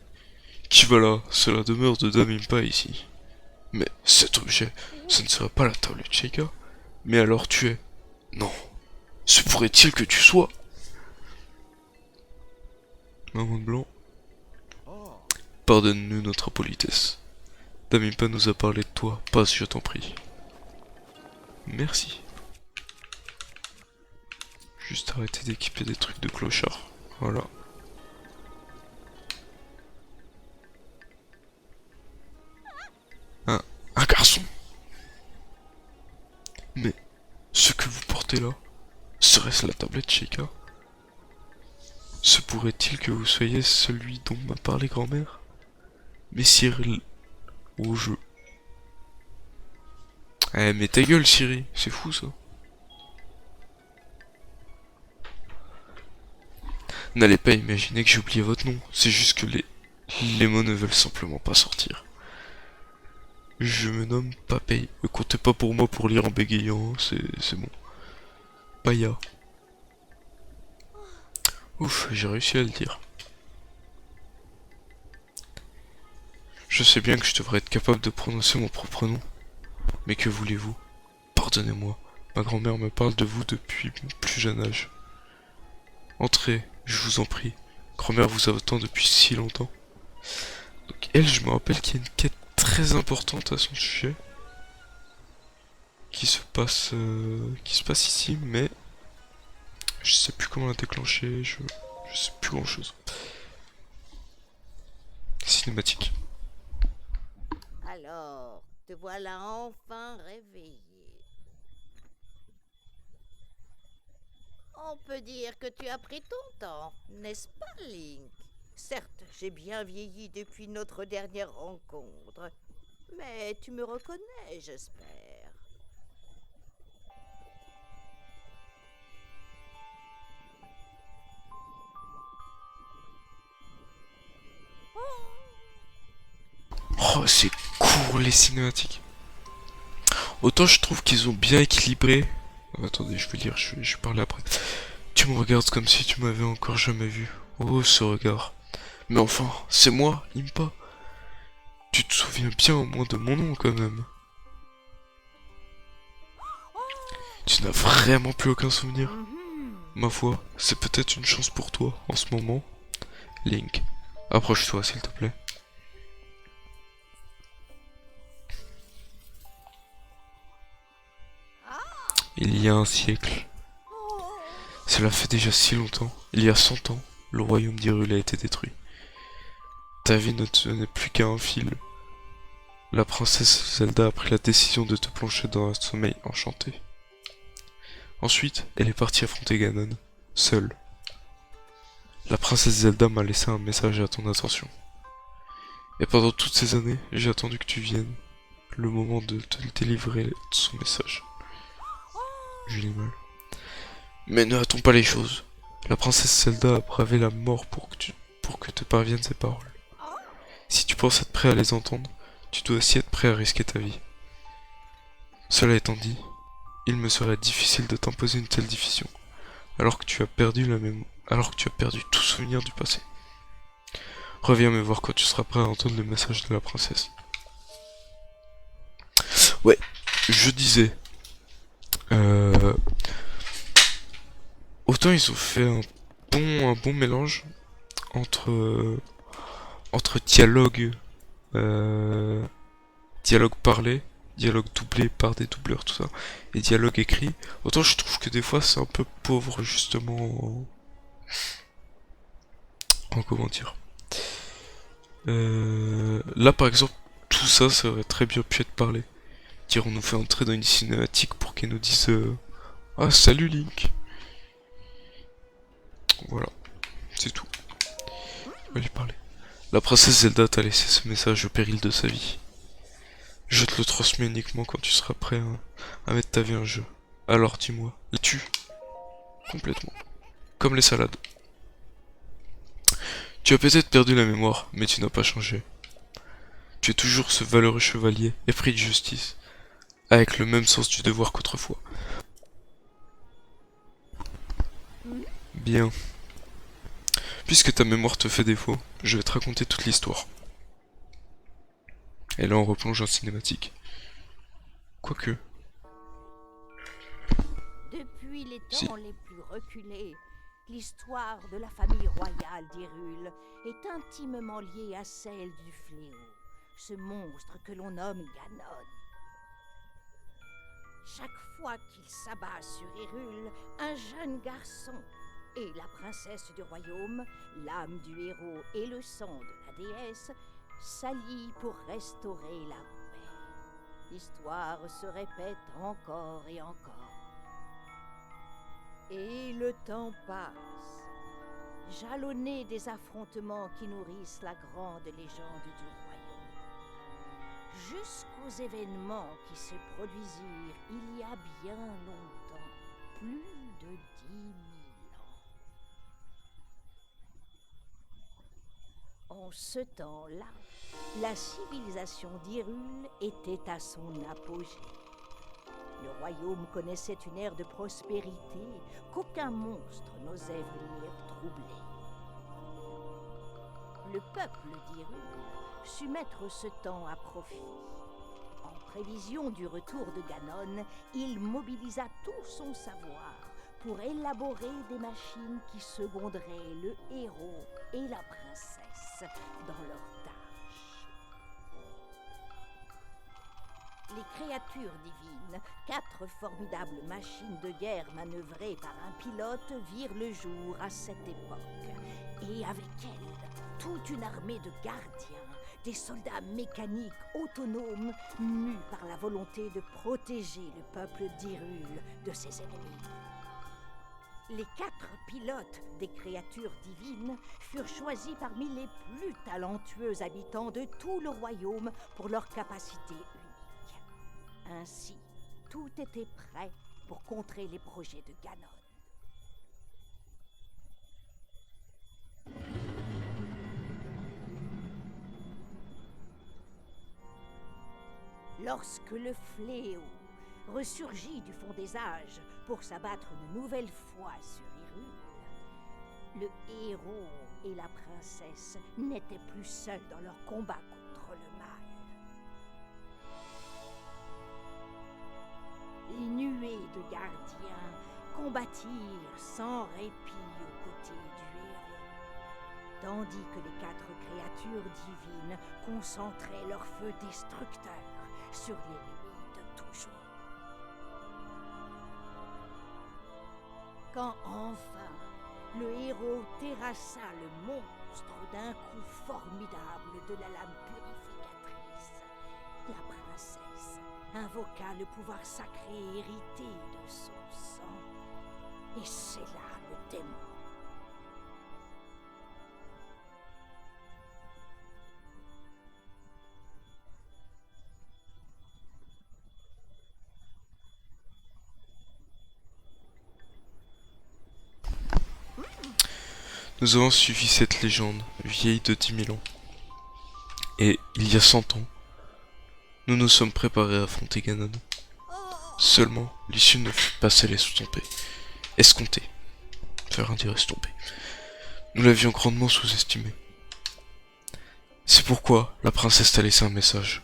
Qui va là? C'est la demeure de Dame Impa ici. Mais cet objet, ce ne serait pas la table de Sheikah. Mais alors tu es... Non. Se pourrait-il que tu sois... Maman de blanc. Pardonne-nous notre impolitesse. Dame Impa nous a parlé de toi. Passe, je t'en prie. Merci. Juste arrêter d'équiper des trucs de clochard. Voilà. Un garçon. Mais ce que vous portez là, serait-ce la tablette Sheikah? Se pourrait-il que vous soyez celui dont m'a parlé grand-mère? Mais Cyril... Oh jeu. Eh mais ta gueule Cyril, c'est fou ça. N'allez pas imaginer que j'ai oublié votre nom, c'est juste que les mots ne veulent simplement pas sortir. Je me nomme Papey, ne comptez pas pour moi pour lire en bégayant, c'est bon. Paya. Ouf, j'ai réussi à le dire. Je sais bien que je devrais être capable de prononcer mon propre nom. Mais que voulez-vous? Pardonnez-moi, ma grand-mère me parle de vous depuis mon plus jeune âge. Entrez, je vous en prie. Grand-mère vous attend depuis si longtemps. Donc elle, je me rappelle qu'il y a une quête très importante à son sujet. Qui se passe ici, mais... Je sais plus comment la déclencher, je sais plus grand chose. Cinématique. Alors, te voilà enfin réveillé. On peut dire que tu as pris ton temps, n'est-ce pas, Link? Certes, j'ai bien vieilli depuis notre dernière rencontre, mais tu me reconnais, j'espère. Oh, c'est court les cinématiques. Autant je trouve qu'ils ont bien équilibré. Attendez, je vais lire, je vais parler après. Tu me regardes comme si tu m'avais encore jamais vu. Oh, ce regard. Mais enfin, c'est moi, Impa. Tu te souviens bien au moins de mon nom quand même. Tu n'as vraiment plus aucun souvenir. Ma foi, c'est peut-être une chance pour toi en ce moment. Link, approche-toi s'il te plaît. Il y a un siècle. Cela fait déjà si longtemps. Il y a 100 ans, le royaume d'Hyrule a été détruit. Ta vie ne tenait plus qu'à un fil. La princesse Zelda a pris la décision de te plonger dans un sommeil enchanté. Ensuite, elle est partie affronter Ganon, seule. La princesse Zelda m'a laissé un message à ton attention. Et pendant toutes ces années, j'ai attendu que tu viennes. Le moment de te délivrer son message. Je lis mal. Mais ne hâtons pas les choses. La princesse Zelda a bravé la mort pour que te parviennent ces paroles. Si tu penses être prêt à les entendre, tu dois aussi être prêt à risquer ta vie. Cela étant dit, il me serait difficile de t'imposer une telle division, alors que tu as perdu tout souvenir du passé. Reviens me voir quand tu seras prêt à entendre le message de la princesse. Ouais, je disais. Autant ils ont fait un bon mélange entre, entre dialogue parlé, dialogue doublé par des doubleurs, tout ça, et dialogue écrit. Autant je trouve que des fois c'est un peu pauvre justement en comment dire. Là par exemple, tout ça, ça aurait très bien pu être parlé. Dire on nous fait entrer dans une cinématique pour qu'elle nous dise ah salut Link. Voilà, c'est tout. Je vais lui parler. La princesse Zelda t'a laissé ce message au péril de sa vie. Je te le transmets uniquement quand tu seras prêt à mettre ta vie en jeu. Alors dis-moi, es-tu complètement comme les salades? Tu as peut-être perdu la mémoire, mais tu n'as pas changé. Tu es toujours ce valeureux chevalier, épris de justice, avec le même sens du devoir qu'autrefois. Bien. Puisque ta mémoire te fait défaut, je vais te raconter toute l'histoire. Et là on replonge en cinématique. Quoique. Depuis les Si. temps les plus reculés, l'histoire de la famille royale d'Hyrule est intimement liée à celle du fléau, ce monstre que l'on nomme Ganon. Chaque fois qu'il s'abat sur Hyrule, un jeune garçon et la princesse du royaume, l'âme du héros et le sang de la déesse, s'allient pour restaurer la paix. L'histoire se répète encore et encore. Et le temps passe, jalonné des affrontements qui nourrissent la grande légende du royaume. Jusqu'aux événements qui se produisirent il y a bien longtemps, plus de 10 000 ans. En ce temps-là, la civilisation d'Hyrule était à son apogée. Le royaume connaissait une ère de prospérité qu'aucun monstre n'osait venir troubler. Le peuple d'Hyrule sut mettre ce temps à profit. En prévision du retour de Ganon, il mobilisa tout son savoir pour élaborer des machines qui seconderaient le héros et la princesse dans leurs tâches. Les créatures divines, 4 formidables machines de guerre manœuvrées par un pilote, virent le jour à cette époque. Et avec elles, toute une armée de gardiens, des soldats mécaniques autonomes, mus par la volonté de protéger le peuple d'Hyrule de ses ennemis. Les 4 pilotes des créatures divines furent choisis parmi les plus talentueux habitants de tout le royaume pour leur capacité unique. Ainsi, tout était prêt pour contrer les projets de Ganon. Lorsque le fléau ressurgit du fond des âges pour s'abattre une nouvelle fois sur Hyrule, le héros et la princesse n'étaient plus seuls dans leur combat contre le mal. Les nuées de gardiens combattirent sans répit aux côtés du héros, tandis que les 4 créatures divines concentraient leur feu destructeur sur l'ennemi de toujours. Quand enfin le héros terrassa le monstre d'un coup formidable de la lame purificatrice, La princesse invoqua le pouvoir sacré hérité de son sang, et c'est là le démon. Nous avons suivi cette légende, vieille de 10 000 ans. Et, il y a 100 ans, nous nous sommes préparés à affronter Ganon. Seulement, l'issue ne fut pas celle escomptée. Faire un dire estompée. Nous l'avions grandement sous-estimé. C'est pourquoi la princesse t'a laissé un message,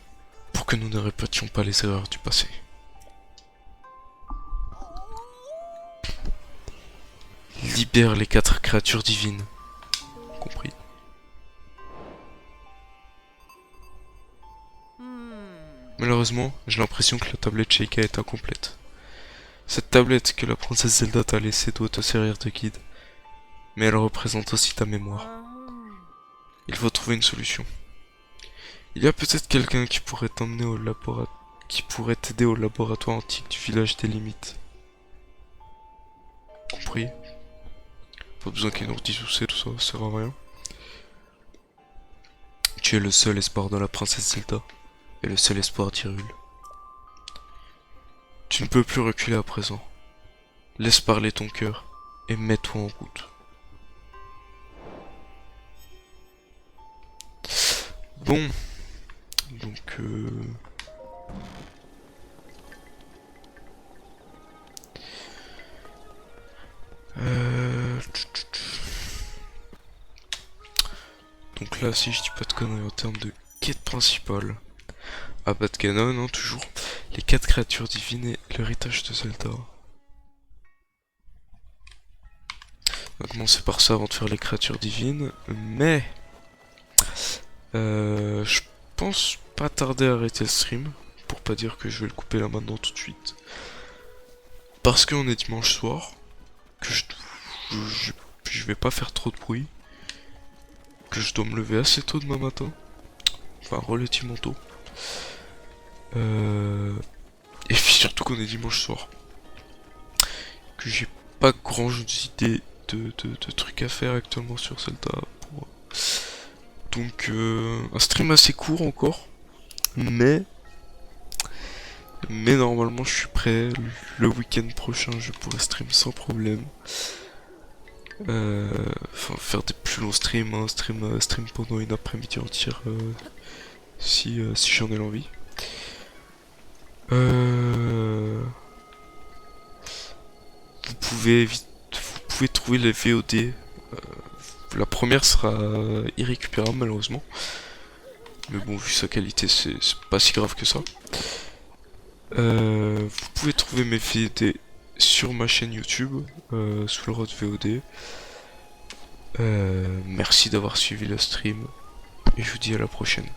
pour que nous ne répétions pas les erreurs du passé. Libère les 4 créatures divines. Compris. Malheureusement, j'ai l'impression que la tablette Sheikah est incomplète. Cette tablette que la princesse Zelda t'a laissée doit te servir de guide, mais elle représente aussi ta mémoire. Il faut trouver une solution. Il y a peut-être quelqu'un qui pourrait t'emmener au qui pourrait t'aider au laboratoire antique du village des limites. Compris? Pas besoin qu'il nous redise où c'est, tout ça, ça sert à rien. Tu es le seul espoir de la princesse Zelda, et le seul espoir d'Hyrule. Tu ne peux plus reculer à présent. Laisse parler ton cœur, et mets-toi en route. Bon, donc donc là, si je dis pas de conneries en termes de quête principale, abattre Ganon, hein, toujours, les 4 créatures divines et l'héritage de Zelda. On va commencer par ça avant de faire les créatures divines, mais je pense pas tarder à arrêter le stream, pour pas dire que je vais le couper là maintenant tout de suite. Parce qu'on est dimanche soir, que je vais pas faire trop de bruit, que je dois me lever assez tôt demain matin, enfin relativement tôt. Et puis surtout qu'on est dimanche soir, que j'ai pas grand idée de trucs à faire actuellement sur Zelda. Donc un stream assez court encore, mais normalement je suis prêt. Le week-end prochain je pourrai stream sans problème. Enfin faire des plus longs streams, hein, stream pendant une après-midi entière si j'en ai l'envie. Vous pouvez trouver les VOD. La première sera irrécupérable malheureusement. Mais bon, vu sa qualité, c'est pas si grave que ça. Vous pouvez trouver mes VOD sur ma chaîne YouTube, sous le rôle VOD. Merci d'avoir suivi le stream. Et je vous dis à la prochaine.